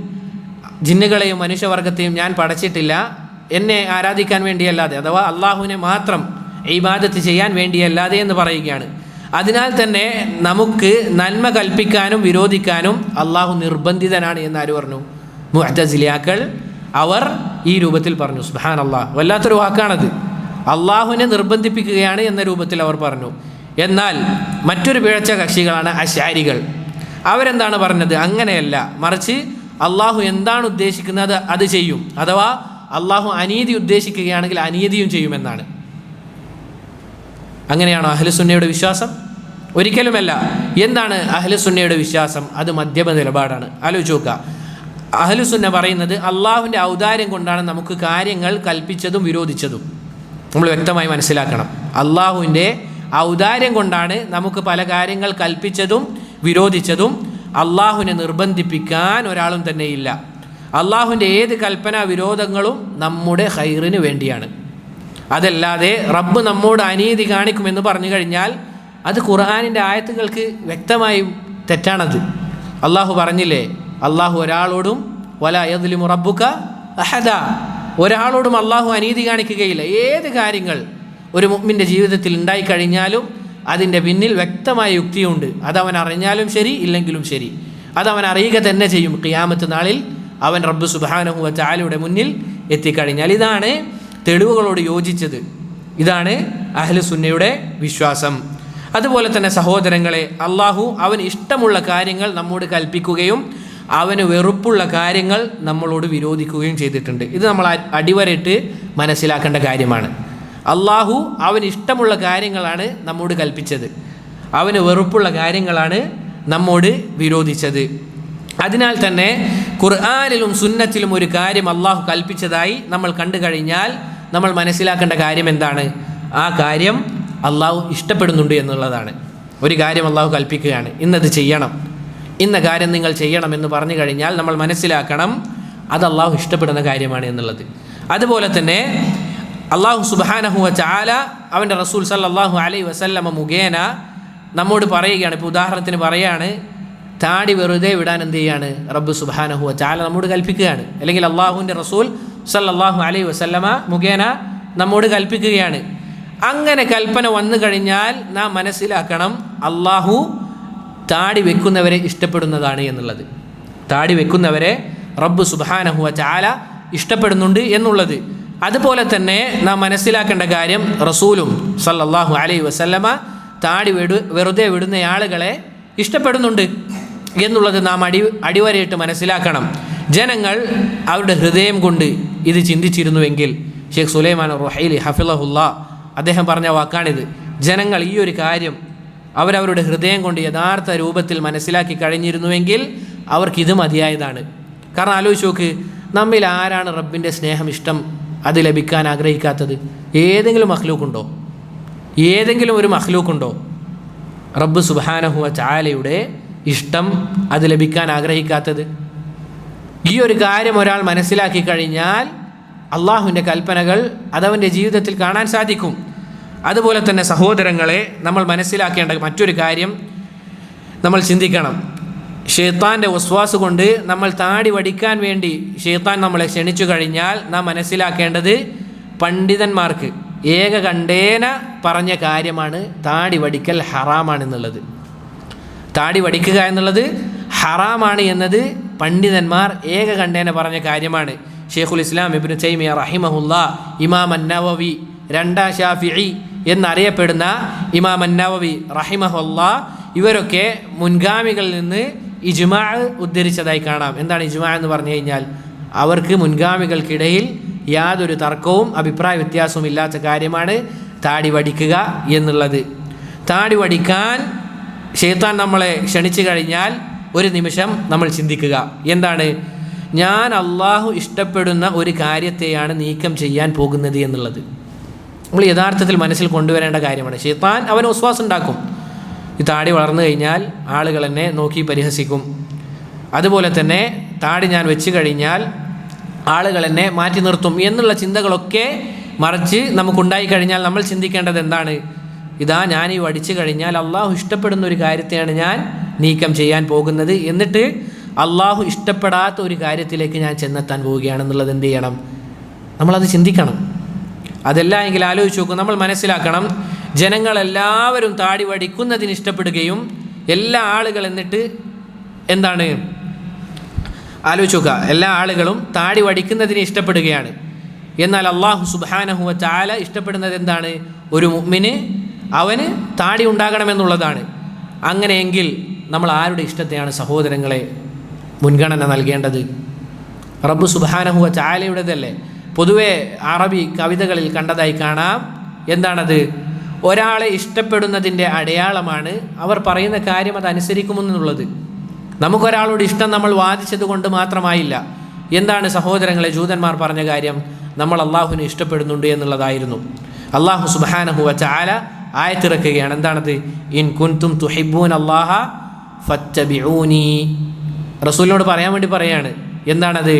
ജിന്നുകളെയും മനുഷ്യവർഗത്തെയും ഞാൻ പടച്ചിട്ടില്ല എന്നെ ആരാധിക്കാൻ വേണ്ടിയല്ലാതെ, അഥവാ അള്ളാഹുവിനെ മാത്രം ഇബാദത്ത് ചെയ്യാൻ വേണ്ടിയല്ലാതെ എന്ന് പറയുകയാണ്. അതിനാൽ തന്നെ നമുക്ക് നന്മ കൽപ്പിക്കാനും വിരോധിക്കാനും അള്ളാഹു നിർബന്ധിതനാണ് എന്ന് ആര് പറഞ്ഞു? മുഅ്തസിലിയാക്കൾ. അവർ ഈ രൂപത്തിൽ പറഞ്ഞു. സുബ്ഹാനല്ലാഹ്, വല്ലാത്തൊരു വാക്കാണത്. അള്ളാഹുവിനെ നിർബന്ധിപ്പിക്കുകയാണ് എന്ന രൂപത്തിൽ അവർ പറഞ്ഞു. എന്നാൽ മറ്റൊരു പിഴച്ച കക്ഷികളാണ് അശ്അരികൾ. അവരെന്താണ് പറഞ്ഞത്? അങ്ങനെയല്ല, മറിച്ച് അള്ളാഹു എന്താണ് ഉദ്ദേശിക്കുന്നത് അത് ചെയ്യും. അഥവാ അള്ളാഹു അനീതി ഉദ്ദേശിക്കുകയാണെങ്കിൽ അനീതിയും ചെയ്യുമെന്നാണ്. അങ്ങനെയാണോ അഹ്ലുസുന്നയുടെ വിശ്വാസം? ഒരിക്കലുമല്ല. എന്താണ് അഹ്ലുസുന്നയുടെ വിശ്വാസം? അത് മധ്യമ നിലപാടാണ്. ആലോചിച്ച് നോക്കുക. അഹ്ലുസുന്ന പറയുന്നത് അള്ളാഹുവിൻ്റെ ഔദാര്യം കൊണ്ടാണ് നമുക്ക് കാര്യങ്ങൾ കൽപ്പിച്ചതും വിരോധിച്ചതും. നമ്മൾ വ്യക്തമായി മനസ്സിലാക്കണം. അള്ളാഹുവിൻ്റെ ഔദാര്യം കൊണ്ടാണ് നമുക്ക് പല കാര്യങ്ങൾ കൽപ്പിച്ചതും വിരോധിച്ചതും. അള്ളാഹുവിനെ നിർബന്ധിപ്പിക്കാൻ ഒരാളും തന്നെ ഇല്ല. അള്ളാഹുവിൻ്റെ ഏത് കൽപ്പനാ വിരോധങ്ങളും നമ്മുടെ ഖൈറിന് വേണ്ടിയാണ്. അതല്ലാതെ റബ്ബ് നമ്മോട് അനീതി കാണിക്കുമെന്ന് പറഞ്ഞു കഴിഞ്ഞാൽ അത് ഖുർആനിൻ്റെ ആയത്തുകൾക്ക് വ്യക്തമായും തെറ്റാണത്. അള്ളാഹു പറഞ്ഞില്ലേ, അള്ളാഹു ഒരാളോടും വലാ യദ്ലിമു റബ്ബുക അഹദ, ഒരാളോടും അള്ളാഹു അനീതി കാണിക്കുകയില്ല. ഏത് കാര്യങ്ങൾ ഒരു മുഅ്മിൻ്റെ ജീവിതത്തിൽ ഉണ്ടായിക്കഴിഞ്ഞാലും അതിൻ്റെ പിന്നിൽ വ്യക്തമായ യുക്തിയുണ്ട്. അതവൻ അറിഞ്ഞാലും ശരി ഇല്ലെങ്കിലും ശരി, അതവൻ അറിയുക തന്നെ ചെയ്യും ഖിയാമത്ത് നാളിൽ അവൻ റബ്ബ് സുബ്ഹാനഹു വ തആലയുടെ മുന്നിൽ എത്തിക്കഴിഞ്ഞാൽ. ഇതാണ് തെളിവുകളോട് യോജിച്ചത്. ഇതാണ് അഹ്ലുസുന്നയുടെ വിശ്വാസം. അതുപോലെ തന്നെ സഹോദരങ്ങളെ, അള്ളാഹു അവന് ഇഷ്ടമുള്ള കാര്യങ്ങൾ നമ്മോട് കൽപ്പിക്കുകയും അവന് വെറുപ്പുള്ള കാര്യങ്ങൾ നമ്മളോട് വിരോധിക്കുകയും ചെയ്തിട്ടുണ്ട്. ഇത് നമ്മൾ അടിവരയിട്ട് മനസ്സിലാക്കേണ്ട കാര്യമാണ്. അള്ളാഹു അവന് ഇഷ്ടമുള്ള കാര്യങ്ങളാണ് നമ്മോട് കൽപ്പിച്ചത്, അവന് വെറുപ്പുള്ള കാര്യങ്ങളാണ് നമ്മോട് വിരോധിച്ചത്. അതിനാൽ തന്നെ ഖുർആനിലും സുന്നത്തിലും ഒരു കാര്യം അള്ളാഹു കൽപ്പിച്ചതായി നമ്മൾ കണ്ടു കഴിഞ്ഞാൽ നമ്മൾ മനസ്സിലാക്കേണ്ട കാര്യം എന്താണ്? ആ കാര്യം അള്ളാഹു ഇഷ്ടപ്പെടുന്നുണ്ട് എന്നുള്ളതാണ്. ഒരു കാര്യം അള്ളാഹു കൽപ്പിക്കുകയാണ്, ഇന്നത് ചെയ്യണം, ഇന്ന കാര്യം നിങ്ങൾ ചെയ്യണം എന്ന് പറഞ്ഞു കഴിഞ്ഞാൽ നമ്മൾ മനസ്സിലാക്കണം അത് അള്ളാഹു ഇഷ്ടപ്പെടുന്ന കാര്യമാണ് എന്നുള്ളത്. അതുപോലെ തന്നെ അള്ളാഹു സുബ്ഹാനഹു വ തആല അവൻ്റെ റസൂൽ സല്ലല്ലാഹു അലൈഹി വസല്ലമ മുഖേന നമ്മോട് പറയുകയാണ്. ഇപ്പോൾ ഉദാഹരണത്തിന് പറയാണ്, താടി വെറുതെ വിടാൻ എന്ത് ചെയ്യാണ്? റബ്ബ് സുബ്ഹാനഹു വ തആല നമ്മോട് കൽപ്പിക്കുകയാണ്. അല്ലെങ്കിൽ അള്ളാഹുവിൻ്റെ റസൂൽ സല്ലല്ലാഹു അലൈഹി വസല്ലമ മുഖേന നമ്മോട് കൽപ്പിക്കുകയാണ്. അങ്ങനെ കൽപ്പന വന്നു കഴിഞ്ഞാൽ നാം മനസ്സിലാക്കണം അള്ളാഹു താടി വെക്കുന്നവരെ ഇഷ്ടപ്പെടുന്നതാണ് എന്നുള്ളത്. താടി വെക്കുന്നവരെ റബ്ബ് സുബ്ഹാനഹു വ തആല ഇഷ്ടപ്പെടുന്നുണ്ട് എന്നുള്ളത്. അതുപോലെ തന്നെ നാം മനസ്സിലാക്കേണ്ട കാര്യം റസൂലും സല്ലല്ലാഹു അലൈഹി വസല്ലമ താടി വെറുതെ വിടുന്ന ആളുകളെ ഇഷ്ടപ്പെടുന്നുണ്ട് എന്നുള്ളത് നാം അടിവരയിട്ട് മനസ്സിലാക്കണം. ജനങ്ങൾ അവരുടെ ഹൃദയം കൊണ്ട് ഇത് ചിന്തിച്ചിരുന്നുവെങ്കിൽ, ഷെയ്ഖ് സുലൈമാൻ റുഹൈലി ഹഫിളഹുല്ലാ അദ്ദേഹം പറഞ്ഞ വാക്കാണിത്. ജനങ്ങൾ ഈ ഒരു കാര്യം അവരവരുടെ ഹൃദയം കൊണ്ട് യഥാർത്ഥ രൂപത്തിൽ മനസ്സിലാക്കി കഴിഞ്ഞിരുന്നുവെങ്കിൽ അവർക്കിത് മതിയായതാണ്. കാരണം ആലോചിച്ച് നോക്ക്, നമ്മിൽ ആരാണ് റബ്ബിൻ്റെ സ്നേഹം ഇഷ്ടം അത് ലഭിക്കാൻ ആഗ്രഹിക്കാത്തത്? ഏതെങ്കിലും മഖ്ലൂക്കുണ്ടോ? ഏതെങ്കിലും ഒരു മഖ്ലൂക്കുണ്ടോ റബ്ബ് സുബ്ഹാനഹു വ തആലയുടെ ഇഷ്ടം അത് ലഭിക്കാൻ ആഗ്രഹിക്കാത്തത്? ഈ ഒരു കാര്യം ഒരാൾ മനസ്സിലാക്കി കഴിഞ്ഞാൽ അള്ളാഹുവിൻ്റെ കൽപ്പനകൾ അതവൻ്റെ ജീവിതത്തിൽ കാണാൻ സാധിക്കും. അതുപോലെ തന്നെ സഹോദരങ്ങളെ, നമ്മൾ മനസ്സിലാക്കേണ്ട മറ്റൊരു കാര്യം നമ്മൾ ചിന്തിക്കണം. ഷെയ്ത്താൻ്റെ വസ്വാസ് കൊണ്ട് നമ്മൾ താടി വടിക്കാൻ വേണ്ടി ഷെയ്ത്താൻ നമ്മളെ ക്ഷണിച്ചു കഴിഞ്ഞാൽ നാം മനസ്സിലാക്കേണ്ടത് പണ്ഡിതന്മാർക്ക് ഏകകണ്ഠേന പറഞ്ഞ കാര്യമാണ് താടി വടിക്കൽ ഹറാമാണെന്നുള്ളത്. താടി വടിക്കുക എന്നുള്ളത് ഹറാമാണ് എന്നത് പണ്ഡിതന്മാർ ഏകകണ്ഠേന പറഞ്ഞ കാര്യമാണ്. ഷെയ്ഖുൽ ഇസ്ലാം ഇബ്നു തൈമിയ റഹിമഹുല്ലാ, ഇമാം അന്നവവി, രണ്ടാം ഷാഫിഈ എന്നറിയപ്പെടുന്ന ഇമാം അന്നവവി റഹിമഹുല്ലാ, ഇവരൊക്കെ മുൻഗാമികളിൽ നിന്ന് ഇജ്മാ ഉദ്ധരിച്ചതായി കാണാം. എന്താണ് ഇജ്മാ എന്ന് പറഞ്ഞു കഴിഞ്ഞാൽ? അവർക്ക് മുൻഗാമികൾക്കിടയിൽ യാതൊരു തർക്കവും അഭിപ്രായ വ്യത്യാസവും ഇല്ലാത്ത കാര്യമാണ് താടി വടിക്കുക എന്നുള്ളത്. താടി വടിക്കാൻ ശൈത്താൻ നമ്മളെ ക്ഷണിച്ചു കഴിഞ്ഞാൽ ഒരു നിമിഷം നമ്മൾ ചിന്തിക്കുക, എന്താണ് ഞാൻ അള്ളാഹു ഇഷ്ടപ്പെടുന്ന ഒരു കാര്യത്തെയാണ് നീക്കം ചെയ്യാൻ പോകുന്നത് എന്നുള്ളത് നമ്മൾ യഥാർത്ഥത്തിൽ മനസ്സിൽ കൊണ്ടുവരേണ്ട കാര്യമാണ്. ശൈത്താൻ അവന് ഒസ്വാസ് ഉണ്ടാക്കും. ഈ താടി വളർന്നു കഴിഞ്ഞാൽ ആളുകൾ എന്നെ നോക്കി പരിഹസിക്കും, അതുപോലെ തന്നെ താടി ഞാൻ വെച്ച് കഴിഞ്ഞാൽ ആളുകൾ എന്നെ മാറ്റി നിർത്തും എന്നുള്ള ചിന്തകളൊക്കെ മറിച്ച് നമുക്കുണ്ടായി കഴിഞ്ഞാൽ നമ്മൾ ചിന്തിക്കേണ്ടത് എന്താണ്? ഇതാ ഞാൻ ഈ വടിച്ചു കഴിഞ്ഞാൽ അള്ളാഹു ഇഷ്ടപ്പെടുന്ന ഒരു കാര്യത്തെയാണ് ഞാൻ നീക്കം ചെയ്യാൻ പോകുന്നത്, എന്നിട്ട് അള്ളാഹു ഇഷ്ടപ്പെടാത്ത ഒരു കാര്യത്തിലേക്ക് ഞാൻ ചെന്നെത്താൻ പോവുകയാണെന്നുള്ളത് എന്ത് ചെയ്യണം? നമ്മളത് ചിന്തിക്കണം. അതല്ല എങ്കിൽ ആലോചിച്ച് നോക്കും, നമ്മൾ മനസ്സിലാക്കണം, ജനങ്ങളെല്ലാവരും താടി വടിക്കുന്നതിന് ഇഷ്ടപ്പെടുകയും എല്ലാ ആളുകൾ എന്നിട്ട് എന്താണ് ആലോചിച്ച് നോക്കുക, എല്ലാ ആളുകളും താടി വടിക്കുന്നതിന് ഇഷ്ടപ്പെടുകയാണ്. എന്നാൽ അള്ളാഹു സുബ്ഹാനഹു വ തആല ഇഷ്ടപ്പെടുന്നത് എന്താണ്? ഒരു മുഅ്മിന് അവന് താടി ഉണ്ടാകണമെന്നുള്ളതാണ്. അങ്ങനെയെങ്കിൽ നമ്മൾ ആരുടെ ഇഷ്ടത്തെയാണ് സഹോദരങ്ങളെ മുൻഗണന നൽകേണ്ടത്? റബ്ബ് സുബ്ഹാനഹു വ തആലയുടേതല്ലേ. പൊതുവെ അറബി കവിതകളിൽ കണ്ടതായി കാണാം, എന്താണത്? ഒരാളെ ഇഷ്ടപ്പെടുന്നതിൻ്റെ അടയാളമാണ് അവർ പറയുന്ന കാര്യം അത് അനുസരിക്കുമെന്നുള്ളത്. നമുക്കൊരാളോട് ഇഷ്ടം നമ്മൾ വാദിച്ചത് കൊണ്ട് മാത്രമായില്ല. എന്താണ് സഹോദരങ്ങളെ ജൂതന്മാർ പറഞ്ഞ കാര്യം? നമ്മൾ അള്ളാഹുവിനെ ഇഷ്ടപ്പെടുന്നുണ്ട് എന്നുള്ളതായിരുന്നു. അള്ളാഹു സുബ്ഹാനഹു വ തആല ആയത്തിറക്കുകയാണ്, എന്താണത്? ഇൻ കുൻതും തുഹിബ്ബൂന അല്ലാഹ ഫത്തബിഊനി. റസൂലിനോട് പറയാൻ വേണ്ടി പറയാണ്, എന്താണത്?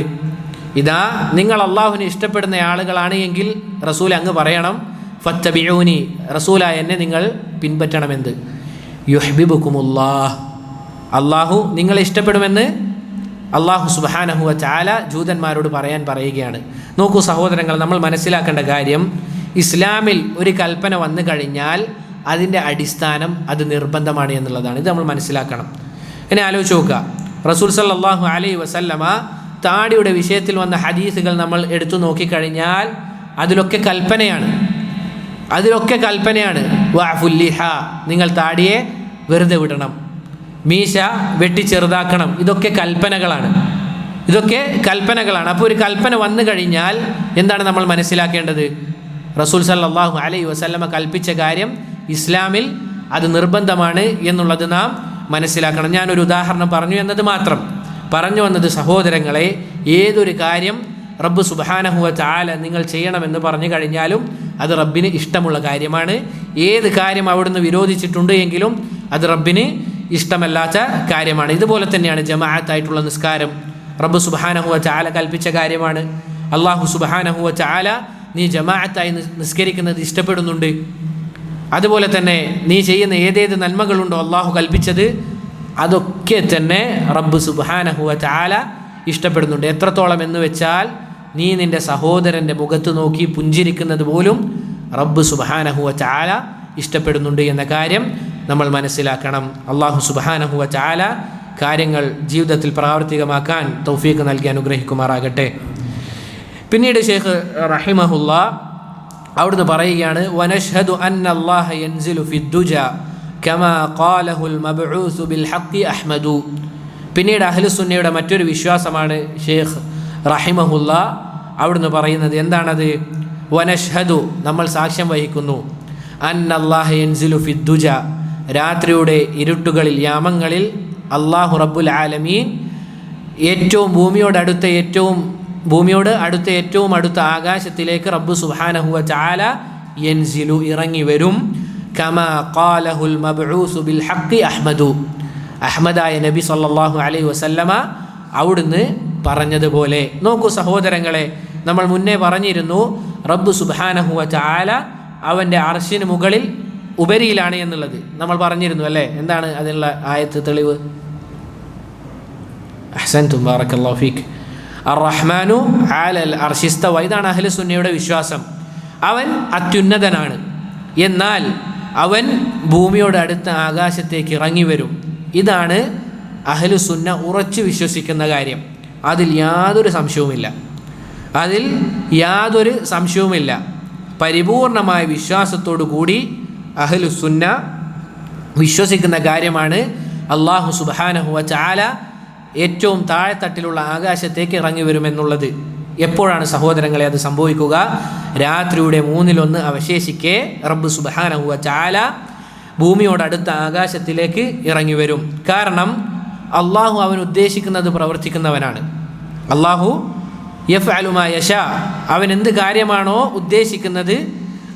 ഇതാ നിങ്ങൾ അള്ളാഹുവിനെ ഇഷ്ടപ്പെടുന്ന ആളുകളാണ് എങ്കിൽ റസൂൽ അങ്ങ് പറയണം, ഫത്തബിഊനി, റസൂലായ എന്നെ നിങ്ങൾ പിൻപറ്റണമെന്ന്. യുഹ്ബിബുക്കുമുല്ലാഹ്, അള്ളാഹു നിങ്ങളെ ഇഷ്ടപ്പെടുമെന്ന് അള്ളാഹു സുബ്ഹാനഹു വ തആല ജൂതന്മാരോട് പറയുകയാണ്. നോക്കൂ സഹോദരങ്ങൾ, നമ്മൾ മനസ്സിലാക്കേണ്ട കാര്യം, ഇസ്ലാമിൽ ഒരു കൽപ്പന വന്നു കഴിഞ്ഞാൽ അതിൻ്റെ അടിസ്ഥാനം അത് നിർബന്ധമാണ് എന്നുള്ളതാണ്. ഇത് നമ്മൾ മനസ്സിലാക്കണം. ഇനി ആലോചിച്ച് നോക്കുക, റസൂൽ സല്ലല്ലാഹു അലൈഹി വസല്ലമ താടിയുടെ വിഷയത്തിൽ വന്ന ഹദീസുകൾ നമ്മൾ എടുത്തു നോക്കിക്കഴിഞ്ഞാൽ അതിലൊക്കെ കൽപ്പനയാണ്. വഅഫുല്ലിഹ, നിങ്ങൾ താടിയെ വെറുതെ വിടണം, മീശ വെട്ടി ചെറുതാക്കണം. ഇതൊക്കെ കൽപ്പനകളാണ്. അപ്പോൾ ഒരു കൽപ്പന വന്നു കഴിഞ്ഞാൽ എന്താണ് നമ്മൾ മനസ്സിലാക്കേണ്ടത്? റസൂൽ സല്ലല്ലാഹു അലൈഹി വസല്ലമ കൽപ്പിച്ച കാര്യം ഇസ്ലാമിൽ അത് നിർബന്ധമാണ് എന്നുള്ളത് നാം മനസ്സിലാക്കണം. ഞാനൊരു ഉദാഹരണം പറഞ്ഞു എന്നത് മാത്രം. പറഞ്ഞു വന്നത് സഹോദരങ്ങളെ, ഏതൊരു കാര്യം റബ്ബ് സുബ്ഹാനഹു വ തആല നിങ്ങൾ ചെയ്യണമെന്ന് പറഞ്ഞു കഴിഞ്ഞാലും അത് റബ്ബിന് ഇഷ്ടമുള്ള കാര്യമാണ്. ഏത് കാര്യം അവിടുന്ന് വിരോധിച്ചിട്ടുണ്ട് എങ്കിലും അത് റബ്ബിന് ഇഷ്ടമല്ലാത്ത കാര്യമാണ്. ഇതുപോലെ തന്നെയാണ് ജമാഅത്തായിട്ടുള്ള നിസ്കാരം. റബ്ബ് സുബ്ഹാനഹു വ തആല കൽപ്പിച്ച കാര്യമാണ്. അല്ലാഹു സുബ്ഹാനഹു വ തആല നീ ജമാഅത്തായി നിസ്കരിക്കുന്നത് ഇഷ്ടപ്പെടുന്നുണ്ട്. അതുപോലെ തന്നെ നീ ചെയ്യുന്ന ഏതേത് നന്മകളുണ്ടോ അള്ളാഹു കൽപ്പിച്ചത്, അതൊക്കെ തന്നെ റബ്ബ് സുബ്ഹാനഹു വ തആല ഇഷ്ടപ്പെടുന്നുണ്ട്. എത്രത്തോളം എന്ന് വെച്ചാൽ നീ നിൻ്റെ സഹോദരൻ്റെ മുഖത്ത് നോക്കി പുഞ്ചിരിക്കുന്നത് പോലും റബ്ബ് സുബ്ഹാനഹു വ തആല ഇഷ്ടപ്പെടുന്നുണ്ട് എന്ന കാര്യം നമ്മൾ മനസ്സിലാക്കണം. അള്ളാഹു സുബ്ഹാനഹു വ തആല കാര്യങ്ങൾ ജീവിതത്തിൽ പ്രാവർത്തികമാക്കാൻ തൗഫീഖ് നൽകി അനുഗ്രഹിക്കുമാറാകട്ടെ. പിന്നീട് ഷെയ്ഖ് റഹിമഹുല്ലാ അവിടുന്ന് പറയുകയാണ്, വനഷ്ഹദു അന്നല്ലാഹ യൻസിലു ഫിദ്ദുജ കമാ ഖാലഹുൽ മബ്ഊസ് ബിൽ ഹഖ് അഹ്മദു. പിന്നീട് അഹ്ലുസുന്നയുടെ മറ്റൊരു വിശ്വാസമാണ് ഷെയ്ഖ് റഹിമഹുല്ലാ അവിടുന്ന് പറയുന്നത്, എന്താണത്? വനഷ്ഹദു, നമ്മൾ സാക്ഷ്യം വഹിക്കുന്നു, അന്നല്ലാഹ യൻസിലു ഫിദ്ദുജ, രാത്രിയുടെ ഇരുട്ടുകളിൽ യാമങ്ങളിൽ അല്ലാഹു റബ്ബുൽ ആലമീൻ ഭൂമിയോട് അടുത്ത ഏറ്റവും അടുത്ത ആകാശത്തിലേക്ക് റബ്ബ് സുബ്ഹാനഹു വ തആല യൻസിലു ഇറങ്ങി വരും. കമാ ഖാലഹുൽ മബ്ഊസ് ബിൽ ഹഖ് അഹ്മദു, അഹ്മദായ നബി സല്ലല്ലാഹു അലൈഹി വസല്ലമ അവിടുന്ന് പറഞ്ഞതുപോലെ. നോക്കൂ സഹോദരങ്ങളെ, നമ്മൾ മുന്നേ പറഞ്ഞിരുന്നു റബ്ബ് സുബ്ഹാനഹു വ തആല അവൻ്റെ അർശിന് മുകളിൽ ഉപരിയിലാണ് എന്നുള്ളത് നമ്മൾ പറഞ്ഞിരുന്നു അല്ലേ? എന്താണ് അതിനുള്ള ആയത്ത് തെളിവ്? അഹ്സൻതും, ബാറക്കല്ലാഹു ഫീക്. അർ-റഹ്മാനു അലൽ അർശി ഇസ്തവ, ഇതാണ് അഹ്ലുസുന്നയുടെ വിശ്വാസം. അവൻ അത്യുന്നതനാണ്, എന്നാൽ അവൻ ഭൂമിയോട് അടുത്ത ആകാശത്തേക്ക് ഇറങ്ങി വരും. ഇതാണ് അഹ്ലുസുന്ന ഉറച്ചു വിശ്വസിക്കുന്ന കാര്യം. അതിൽ യാതൊരു സംശയവുമില്ല. പരിപൂർണമായ വിശ്വാസത്തോടു കൂടി അഹ്ലുസുന്ന വിശ്വസിക്കുന്ന കാര്യമാണ് അല്ലാഹു സുബ്ഹാനഹു വ തആല ഏറ്റവും താഴെത്തട്ടിലുള്ള ആകാശത്തേക്ക് ഇറങ്ങി വരുമെന്നുള്ളത്. എപ്പോഴാണ് സഹോദരങ്ങളെ അത് സംഭവിക്കുക? രാത്രിയുടെ 1/3 അവശേഷിക്കെ റബ്ബ് സുബ്ഹാനഹു വ തആല ഭൂമിയോടടുത്ത ആകാശത്തിലേക്ക് ഇറങ്ങി വരും. കാരണം അള്ളാഹു അവൻ ഉദ്ദേശിക്കുന്നത് പ്രവർത്തിക്കുന്നവനാണ്. അള്ളാഹു യഫ്അലു മാ യശാ, അവൻ എന്ത് കാര്യമാണോ ഉദ്ദേശിക്കുന്നത്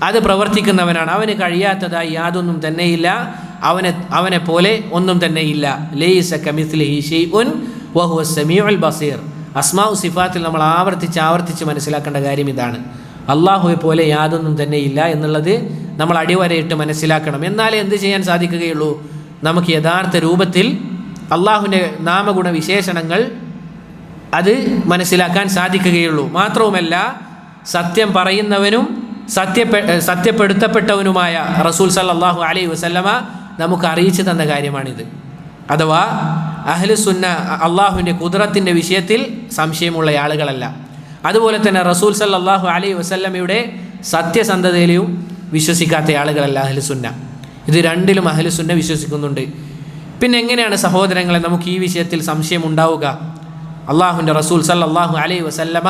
അത് പ്രവർത്തിക്കുന്നവനാണ്. അവന് കഴിയാത്തതായി യാതൊന്നും തന്നെയില്ല, അവനെ പോലെ ഒന്നും തന്നെയില്ല. ലൈസ കമിസ്ലിഹി ശൈഉൻ വഹുവസ് സമീഉൽ ബസീർ. അസ്മാഉ സിഫാത്തിൽ നമ്മൾ ആവർത്തിച്ച് മനസ്സിലാക്കേണ്ട കാര്യം ഇതാണ്. അള്ളാഹുവെ പോലെ യാതൊന്നും തന്നെയില്ല എന്നുള്ളത് നമ്മൾ അടിവരയിട്ട് മനസ്സിലാക്കണം. എന്നാലേ എന്ത് ചെയ്യാൻ സാധിക്കുകയുള്ളൂ, നമുക്ക് യഥാർത്ഥ രൂപത്തിൽ അള്ളാഹുവിൻ്റെ നാമഗുണ വിശേഷണങ്ങൾ അത് മനസ്സിലാക്കാൻ സാധിക്കുകയുള്ളൂ. മാത്രവുമല്ല, സത്യം പറയുന്നവനും സത്യപ്പെടുത്തപ്പെട്ടവനുമായ റസൂൽ സല്ലല്ലാഹു അലൈഹി വസല്ലമ നമുക്ക് അറിയിച്ചു തന്ന കാര്യമാണിത്. അഥവാ അഹ്ലുസുന്ന അള്ളാഹുവിൻ്റെ ഖുദ്റത്തിൻ്റെ വിഷയത്തിൽ സംശയമുള്ള ആളുകളല്ല. അതുപോലെ തന്നെ റസൂൽ സല്ലല്ലാഹു അലൈഹി വസല്ലമയുടെ സത്യസന്ധതയിലും വിശ്വസിക്കാത്ത ആളുകളല്ല അഹ്ലുസുന്ന. ഇത് രണ്ടിലും അഹ്ലുസുന്ന വിശ്വസിക്കുന്നുണ്ട്. പിന്നെ എങ്ങനെയാണ് സഹോദരങ്ങളെ നമുക്ക് ഈ വിഷയത്തിൽ സംശയം ഉണ്ടാവുക? അള്ളാഹുവിൻ്റെ റസൂൽ സല്ലല്ലാഹു അലൈഹി വസല്ലമ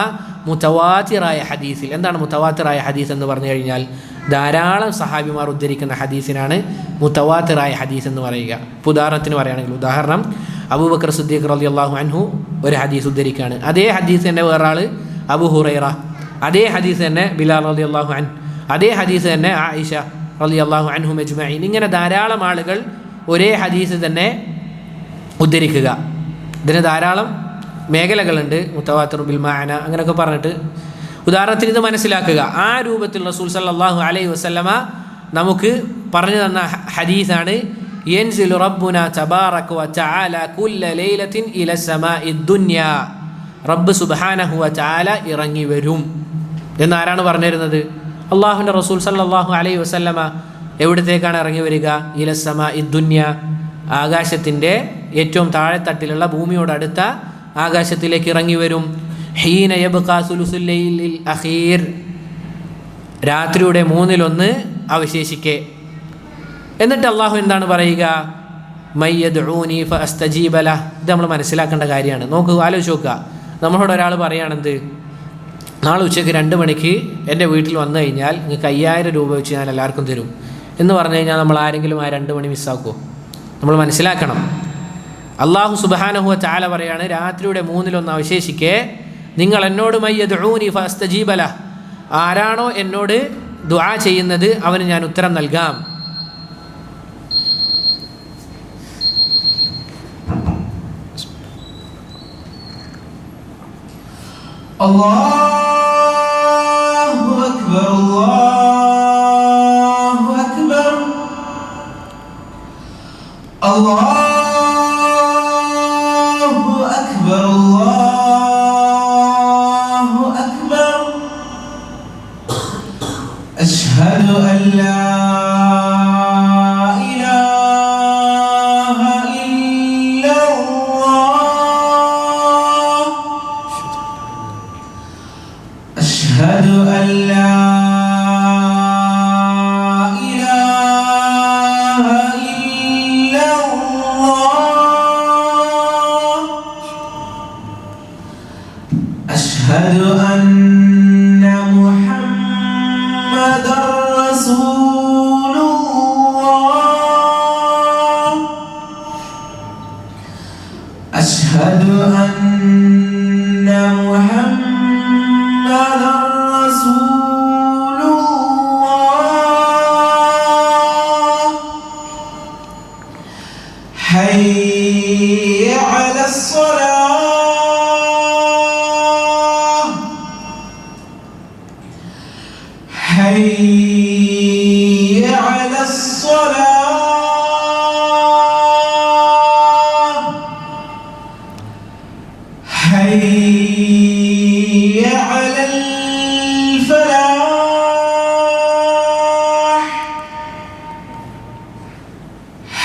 മുതവാത്തിറായ ഹദീസിൽ, എന്താണ് മുതവാത്തിറായ ഹദീസ് എന്ന് പറഞ്ഞു കഴിഞ്ഞാൽ ധാരാളം സഹാബിമാർ ഉദ്ധരിക്കുന്ന ഹദീസിനാണ് മുതവാത്തിറായ ഹദീസ് എന്ന് പറയുക. ഉദാഹരണത്തിന് പറയുകയാണെങ്കിൽ, ഉദാഹരണം അബൂബക്കർ സിദ്ദീഖ് റളിയല്ലാഹു അൻഹു ഒരു ഹദീസ് ഉദ്ധരിക്കുകയാണ്. അതേ ഹദീസ് തന്നെ വേറൊരാൾ അബൂ ഹുറൈറ, അതേ ഹദീസ് തന്നെ ബിലാൽ റളിയല്ലാഹു അൻഹു, അതേ ഹദീസ് തന്നെ ആയിഷ റളിയല്ലാഹു അൻഹും അജ്മഈൻ. ഇങ്ങനെ ധാരാളം ആളുകൾ ഒരേ ഹദീസ് തന്നെ ഉദ്ധരിക്കുക. ഇതിന് ധാരാളം മേഖലകളുണ്ട്, മുതവാത്തിർ ബിൽ മഅന അങ്ങനെയൊക്കെ പറഞ്ഞിട്ട്. ഉദാഹരണത്തിന് ഇത് മനസ്സിലാക്കുക. ആ രൂപത്തിൽ റസൂൽ സല്ലല്ലാഹു അലൈഹി വസല്ലമ നമുക്ക് പറഞ്ഞു തന്ന ഹദീസാണ് യൻസിലു റബ്ബുന തബാറക വ തആല കുല്ല ലൈലത്തിൻ ഇല സമാഇ ദുനിയ. റബ്ബ് സുബ്ഹാനഹു വ തആല ഇറങ്ങി വരും എന്നാരാണ് പറഞ്ഞു തരുന്നത്? അള്ളാഹുവിൻ്റെ റസൂൽ സല്ലല്ലാഹു അലൈഹി വസല്ലമ. എവിടത്തേക്കാണ് ഇറങ്ങി വരിക? ഇല സമാഇ ദുനിയ, ആകാശത്തിൻ്റെ ഏറ്റവും താഴെത്തട്ടിലുള്ള ഭൂമിയോടടുത്ത ആകാശത്തിലേക്ക് ഇറങ്ങി വരും. ഹീന യബ്ഖാ സുലുസുൽ ലൈലിൽ അഖീർ, രാത്രിയുടെ 1/3 അവശേഷിക്കെ. എന്നിട്ട് അള്ളാഹു എന്താണ് പറയുക? മയ്യദ്ഊനി ഫഅസ്തജീബ ലഹ്. ഇത് നമ്മൾ മനസ്സിലാക്കേണ്ട കാര്യമാണ്. നോക്കുക, ആലോചിച്ച് നോക്കുക. നമ്മളോട് ഒരാൾ പറയുകയാണെന്ത്, നാളെ ഉച്ചയ്ക്ക് 2 മണിക്ക് എൻ്റെ വീട്ടിൽ വന്നു കഴിഞ്ഞാൽ നിങ്ങൾക്ക് 5000 രൂപ വെച്ച് ഞാൻ എല്ലാവർക്കും തരും എന്ന് പറഞ്ഞു കഴിഞ്ഞാൽ നമ്മൾ ആരെങ്കിലും ആ 2 മണി മിസ്സാക്കുമോ? നമ്മൾ മനസ്സിലാക്കണം. അള്ളാഹു സുബ്ഹാനഹു വ തആല പറയാണ്, രാത്രിയുടെ 1/3 അവശേഷിക്കെ നിങ്ങൾ എന്നോട് മയ്യദ്ഊനി ഫഅസ്തജീബ ലഹ്, ആരാണോ എന്നോട് ദുആ ചെയ്യുന്നത് അവന് ഞാൻ ഉത്തരം നൽകാം. അല്ലാഹു അക്ബർ അല്ലാഹു അക്ബർ അല്ലാഹു അക്ബർ അല്ലാഹു അക്ബർ. അശ്ഹദു അൻ ലാ أشهد أن لا إله إلا الله. أشهد أن محمدًا رسول الله. أشهد أن محمدًا رسول الله. حي على الصلاة. حي على الصلاة. حي على الفلاح.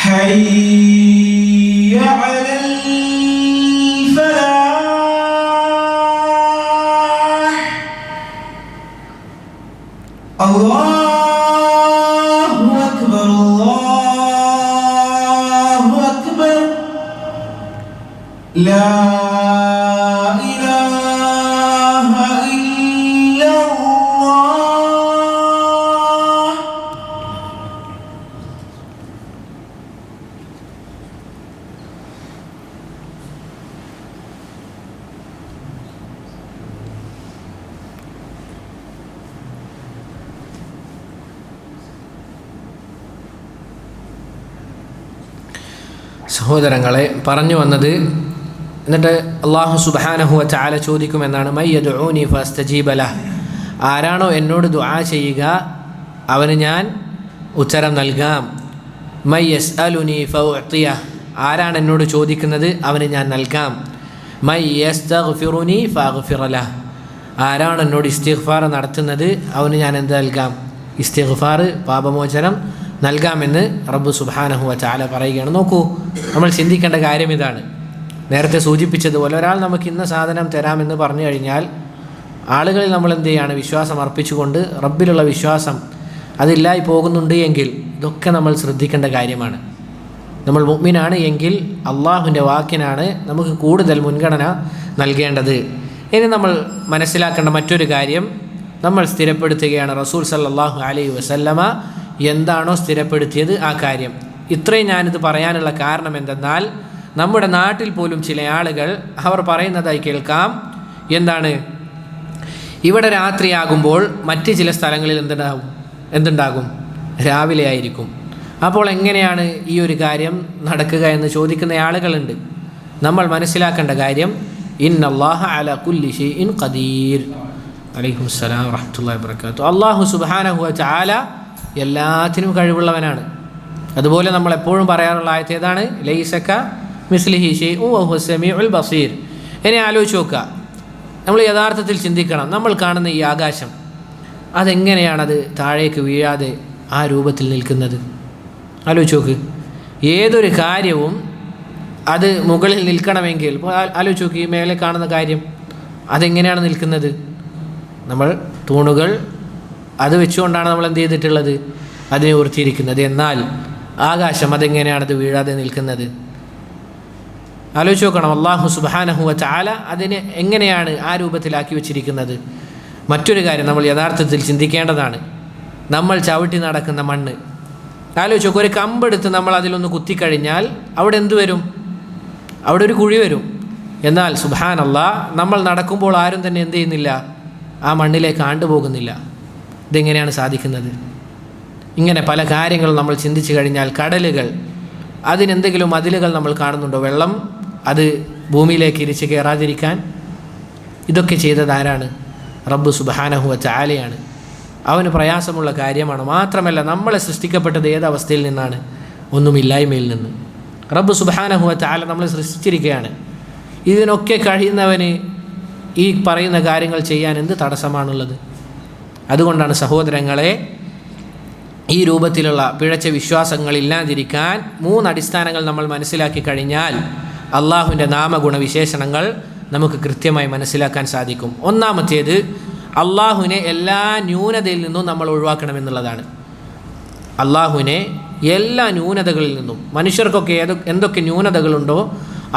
حي على الفلاح. الله أكبر الله أكبر. لا إله إلا الله. സഹോദരങ്ങളെ, പറഞ്ഞു വന്നത്, എന്നിട്ട് അല്ലാഹു സുബ്ഹാനഹു വ തആല ചോദിക്കുമെന്നാണ്, മൈ യദ്ഊനി ഫഅസ്തജീബ ലഹ്, ആരാണോ എന്നോട് ദുആ ചെയ്യുക അവന് ഞാൻ ഉത്തരം നൽകാം. മൈ യസ്അലുനി ഫഉഅ്തിയഹ്, ആരാണ് എന്നോട് ചോദിക്കുന്നത് അവന് ഞാൻ നൽകാം. മൈ യസ്തഗ്ഫിറുനി ഫഅഗ്ഫിറ ലഹ്, ആരാണ് എന്നോട് ഇസ്തിഗ്ഫാർ നടത്തുന്നത് അവന് ഞാൻ എന്ത് നൽകാം? ഇസ്തിഗ്ഫാർ, പാപമോചനം നൽകാമെന്ന് റബ്ബ് സുബ്ഹാനഹു വ തആല പറയുകയാണ്. നോക്കൂ, നമ്മൾ ചിന്തിക്കേണ്ട കാര്യം ഇതാണ്. നേരത്തെ സൂചിപ്പിച്ചതുപോലെ ഒരാൾ നമുക്ക് ഇന്ന സാധനം തരാമെന്ന് പറഞ്ഞു കഴിഞ്ഞാൽ ആളുകളിൽ നമ്മൾ എന്ത് ചെയ്യാണ്? വിശ്വാസം അർപ്പിച്ചുകൊണ്ട് റബ്ബിലുള്ള വിശ്വാസം അതില്ലായി പോകുന്നുണ്ട് എങ്കിൽ ഇതൊക്കെ നമ്മൾ ശ്രദ്ധിക്കേണ്ട കാര്യമാണ്. നമ്മൾ മുഅ്മിനാണ് എങ്കിൽ അള്ളാഹുവിൻ്റെ വാക്കിനാണ് നമുക്ക് കൂടുതൽ മുൻഗണന നൽകേണ്ടത്. ഇനി നമ്മൾ മനസ്സിലാക്കേണ്ട മറ്റൊരു കാര്യം, നമ്മൾ സ്ഥിരപ്പെടുത്തുകയാണ് റസൂൽ സല്ലല്ലാഹു അലൈഹി വസല്ലമ എന്താണോ സ്ഥിരപ്പെടുത്തിയത് ആ കാര്യം. ഇത്രയും ഞാനിത് പറയാനുള്ള കാരണം എന്തെന്നാൽ, നമ്മുടെ നാട്ടിൽ പോലും ചില ആളുകൾ അവർ പറയുന്നതായി കേൾക്കാം, എന്താണ്, ഇവിടെ രാത്രിയാകുമ്പോൾ മറ്റ് ചില സ്ഥലങ്ങളിൽ എന്തുണ്ടാകും? രാവിലെ ആയിരിക്കും. അപ്പോൾ എങ്ങനെയാണ് ഈ ഒരു കാര്യം നടക്കുക എന്ന് ചോദിക്കുന്ന ആളുകളുണ്ട്. നമ്മൾ മനസ്സിലാക്കേണ്ട കാര്യം, ഇന്നല്ലാഹ അലാ കുല്ലി ഷൈഇൻ ഖദീർ. അലൈഹിസ്സലാം വറഹ്മത്തുള്ളാഹി വബറകാതുഹു. അല്ലാഹു സുബ്ഹാനഹു വ തആല എല്ലാത്തിനും കഴിവുള്ളവനാണ്. അതുപോലെ നമ്മൾ എപ്പോഴും പറയാറുള്ള ആയത്ത് ഏതാണ്? ലൈസക മിസ്ലിഹി ഷൈഉൻ വഹുവ സമീഉൽ ബസീർ. ഇനി ആലോചിച്ച് നോക്കുക, നമ്മൾ യഥാർത്ഥത്തിൽ ചിന്തിക്കണം, നമ്മൾ കാണുന്ന ഈ ആകാശം അതെങ്ങനെയാണത് താഴേക്ക് വീഴാതെ ആ രൂപത്തിൽ നിൽക്കുന്നത്? ആലോചിച്ച് നോക്ക്. ഏതൊരു കാര്യവും അത് മുകളിൽ നിൽക്കണമെങ്കിൽ ഇപ്പോൾ ആലോചിച്ച് നോക്ക്, ഈ മേലെ കാണുന്ന കാര്യം അതെങ്ങനെയാണ് നിൽക്കുന്നത്? നമ്മൾ തൂണുകൾ അത് വെച്ചുകൊണ്ടാണ് നമ്മൾ എന്ത് ചെയ്തിട്ടുള്ളത്? അതിനെ ഉയർത്തിയിരിക്കുന്നത്. എന്നാൽ ആകാശം അതെങ്ങനെയാണത് വീഴാതെ നിൽക്കുന്നത്? ആലോചിച്ച് നോക്കണം. അല്ലാഹു സുബ്ഹാനഹു വ തആല അതിനെ എങ്ങനെയാണ് ആ രൂപത്തിലാക്കി വെച്ചിരിക്കുന്നത്? മറ്റൊരു കാര്യം നമ്മൾ യഥാർത്ഥത്തിൽ ചിന്തിക്കേണ്ടതാണ്, നമ്മൾ ചവിട്ടി നടക്കുന്ന മണ്ണ്. ആലോചിച്ച് നോക്കുക, ഒരു കമ്പെടുത്ത് നമ്മൾ അതിലൊന്ന് കുത്തിക്കഴിഞ്ഞാൽ അവിടെ എന്തു വരും? അവിടെ ഒരു കുഴി വരും. എന്നാൽ സുബ്ഹാനല്ലാഹ്, നമ്മൾ നടക്കുമ്പോൾ ആരും തന്നെ എന്ത് ചെയ്യുന്നില്ല? ആ മണ്ണിലേക്ക് ആണ്ടുപോകുന്നില്ല. ഇതെങ്ങനെയാണ് സാധിക്കുന്നത്? ഇങ്ങനെ പല കാര്യങ്ങളും നമ്മൾ ചിന്തിച്ചു കഴിഞ്ഞാൽ, കടലുകൾ, അതിനെന്തെങ്കിലും മതിലുകൾ നമ്മൾ കാണുന്നുണ്ടോ? വെള്ളം അത് ഭൂമിയിലേക്ക് ഇരിച്ച് കയറാതിരിക്കാൻ. ഇതൊക്കെ ചെയ്തത് ആരാണ്? റബ്ബ് സുബ്ഹാനഹു വ തആലയാണ്. അവന് പ്രയാസമുള്ള കാര്യമാണ്. മാത്രമല്ല, നമ്മളെ സൃഷ്ടിക്കപ്പെട്ടത് ഏതവസ്ഥയിൽ നിന്നാണ്? ഒന്നുമില്ലായ്മയിൽ നിന്ന്. റബ്ബ് സുബ്ഹാനഹു വ തആല നമ്മളെ സൃഷ്ടിച്ചിരിക്കുകയാണ്. ഇതിനൊക്കെ കഴിയുന്നവന് ഈ പറയുന്ന കാര്യങ്ങൾ ചെയ്യാൻ എന്ത് തടസ്സമാണുള്ളത്? അതുകൊണ്ടാണ് സഹോദരങ്ങളെ, ഈ രൂപത്തിലുള്ള പിഴച്ച വിശ്വാസങ്ങളില്ലാതിരിക്കാൻ 3 അടിസ്ഥാനങ്ങൾ നമ്മൾ മനസ്സിലാക്കി കഴിഞ്ഞാൽ അള്ളാഹുവിൻ്റെ നാമഗുണവിശേഷണങ്ങൾ നമുക്ക് കൃത്യമായി മനസ്സിലാക്കാൻ സാധിക്കും. ഒന്നാമത്തേത്, അള്ളാഹുവിനെ എല്ലാ ന്യൂനതയിൽ നിന്നും നമ്മൾ ഒഴിവാക്കണമെന്നുള്ളതാണ്. അള്ളാഹുവിനെ എല്ലാ ന്യൂനതകളിൽ നിന്നും, മനുഷ്യർക്കൊക്കെ എന്തൊക്കെ ന്യൂനതകളുണ്ടോ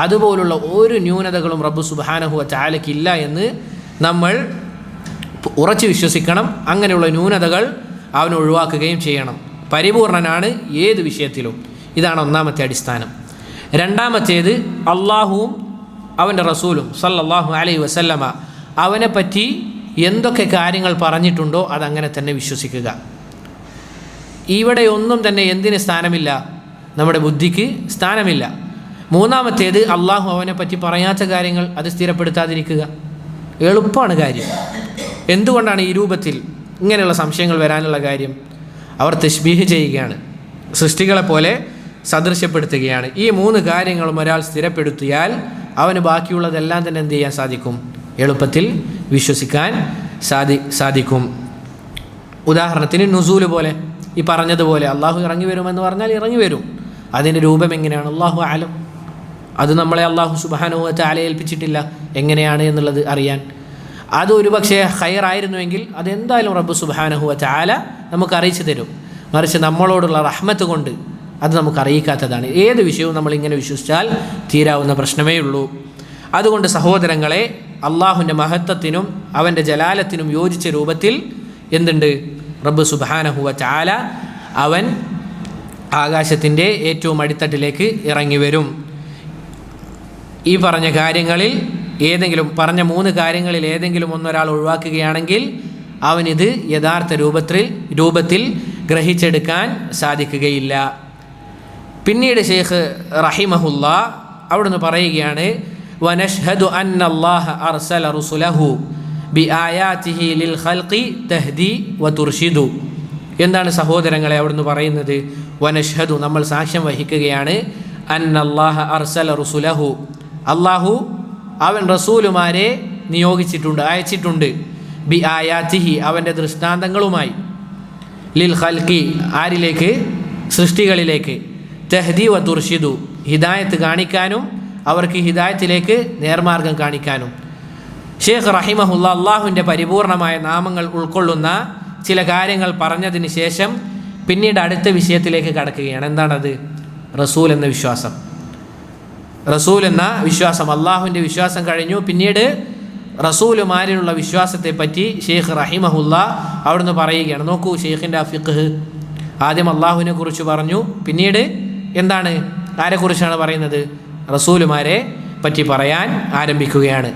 അതുപോലുള്ള ഒരു ന്യൂനതകളും റബ്ബ് സുബ്ഹാനഹു വ തആലയ്ക്ക് ഇല്ല എന്ന് നമ്മൾ ഉറച്ചു വിശ്വസിക്കണം. അങ്ങനെയുള്ള ന്യൂനതകൾ അവൻ ഒഴിവാക്കുകയും ചെയ്യണം. പരിപൂർണനാണ് ഏത് വിഷയത്തിലും. ഇതാണ് ഒന്നാമത്തെ അടിസ്ഥാനം. രണ്ടാമത്തേത്, അള്ളാഹുവും അവൻ്റെ റസൂലും സല്ലല്ലാഹു അലൈഹി വസല്ലമ അവനെപ്പറ്റി എന്തൊക്കെ കാര്യങ്ങൾ പറഞ്ഞിട്ടുണ്ടോ അതങ്ങനെ തന്നെ വിശ്വസിക്കുക. ഇവിടെ ഒന്നും തന്നെ എന്തിന് സ്ഥാനമില്ല? നമ്മുടെ ബുദ്ധിക്ക് സ്ഥാനമില്ല. മൂന്നാമത്തേത്, അള്ളാഹു അവനെപ്പറ്റി പറയാത്ത കാര്യങ്ങൾ അത് സ്ഥിരപ്പെടുത്താതിരിക്കുക. എളുപ്പമാണ് കാര്യം. എന്തുകൊണ്ടാണ് ഈ രൂപത്തിൽ ഇങ്ങനെയുള്ള സംശയങ്ങൾ വരാനുള്ള കാര്യം? അവർ തശ്ബീഹ് ചെയ്യുകയാണ്, സൃഷ്ടികളെപ്പോലെ സദൃശ്യപ്പെടുത്തുകയാണ്. ഈ 3 കാര്യങ്ങളും ഒരാൾ സ്ഥിരപ്പെടുത്തിയാൽ അവന് ബാക്കിയുള്ളതെല്ലാം തന്നെ എന്ത് ചെയ്യാൻ സാധിക്കും? എളുപ്പത്തിൽ വിശ്വസിക്കാൻ സാധിക്കും. ഉദാഹരണത്തിന് നുസൂല് പോലെ, ഈ പറഞ്ഞതുപോലെ അള്ളാഹു ഇറങ്ങി വരുമെന്ന് പറഞ്ഞാൽ ഇറങ്ങി വരും. അതിൻ്റെ രൂപം എങ്ങനെയാണ്? അള്ളാഹു ആലം. അത് നമ്മളെ അള്ളാഹു സുബ്ഹാനഹു വ തആല ഏൽപ്പിച്ചിട്ടില്ല എങ്ങനെയാണ് എന്നുള്ളത് അറിയാൻ. അത് ഒരുപക്ഷെ ഖൈറായിരുന്നുവെങ്കിൽ അതെന്തായാലും റബ്ബ് സുബ്ഹാനഹു വ തആല നമുക്ക് അറിയിച്ചു തരും. മറിച്ച് നമ്മളോടുള്ള റഹ്മത്ത് കൊണ്ട് അത് നമുക്ക് അറിയിക്കാത്തതാണ്. ഏത് വിഷയവും നമ്മളിങ്ങനെ വിശ്വസിച്ചാൽ തീരാവുന്ന പ്രശ്നമേ ഉള്ളൂ. അതുകൊണ്ട് സഹോദരങ്ങളെ, അള്ളാഹുവിൻ്റെ മഹത്വത്തിനും അവൻ്റെ ജലാലത്തിനും യോജിച്ച രൂപത്തിൽ എന്തുണ്ട്? റബ്ബ് സുബ്ഹാനഹു വ തആല അവൻ ആകാശത്തിൻ്റെ ഏറ്റവും അടിത്തട്ടിലേക്ക് ഇറങ്ങി വരും. ഈ പറഞ്ഞ കാര്യങ്ങളിൽ ഏതെങ്കിലും, പറഞ്ഞ 3 കാര്യങ്ങളിൽ ഏതെങ്കിലും ഒന്നൊരാൾ ഒഴിവാക്കുകയാണെങ്കിൽ അവനിത് യഥാർത്ഥ രൂപത്തിൽ ഗ്രഹിച്ചെടുക്കാൻ സാധിക്കുകയില്ല. പിന്നീട് ഷെയ്ഖ് റഹിമഹുല്ല അവിടുന്ന് പറയുകയാണ്, വനഷ്ഹദു അന്നല്ലാഹ അർസല റുസുലഹു ബിആയാതിഹി ലിൽ ഖൽഖി തഹ്ദി വതുർഷിദു. എന്താണ് സഹോദരങ്ങളെ അവിടുന്ന് പറയുന്നത്? വനഷ്ഹദു, നമ്മൾ സാക്ഷ്യം വഹിക്കുകയാണ്, അന്നല്ലാഹ അർസല റുസുലഹു, അല്ലാഹു അവൻ റസൂലുമാരെ നിയോഗിച്ചിട്ടുണ്ട്, അയച്ചിട്ടുണ്ട്, ബി ആയാതിഹി അവൻ്റെ ദൃഷ്ടാന്തങ്ങളുമായി, ലിൽ ഖൽഖി ആരിലേക്ക്? സൃഷ്ടികളിലേക്ക്, തഹ്ദി വ തുർഷിദു ഹിദായത്ത് കാണിക്കാനും അവർക്ക് ഹിദായത്തിലേക്ക് നേർമാർഗം കാണിക്കാനും. ഷെയ്ഖ് റഹിമഹുല്ല അള്ളാഹുവിൻ്റെ പരിപൂർണമായ നാമങ്ങൾ ഉൾക്കൊള്ളുന്ന ചില കാര്യങ്ങൾ പറഞ്ഞതിന് ശേഷം പിന്നീട് അടുത്ത വിഷയത്തിലേക്ക് കടക്കുകയാണ്. എന്താണത്? റസൂൽ എന്ന വിശ്വാസം. റസൂൽ എന്ന വിശ്വാസം, അള്ളാഹുവിൻ്റെ വിശ്വാസം കഴിഞ്ഞു. പിന്നീട് റസൂലുമാരിലുള്ള വിശ്വാസത്തെ പറ്റി ഷെയ്ഖ് റഹിമഹുല്ല അവിടുന്ന് പറയുകയാണ്. നോക്കൂ ഷെയ്ഖിൻ്റെ ആ ഫിഖ്ഹ്. ആദ്യം അള്ളാഹുവിനെ കുറിച്ച് പറഞ്ഞു, പിന്നീട് എന്താണ്, ആരെക്കുറിച്ചാണ് പറയുന്നത്? റസൂലുമാരെ പറ്റി പറയാൻ ആരംഭിക്കുകയാണ്.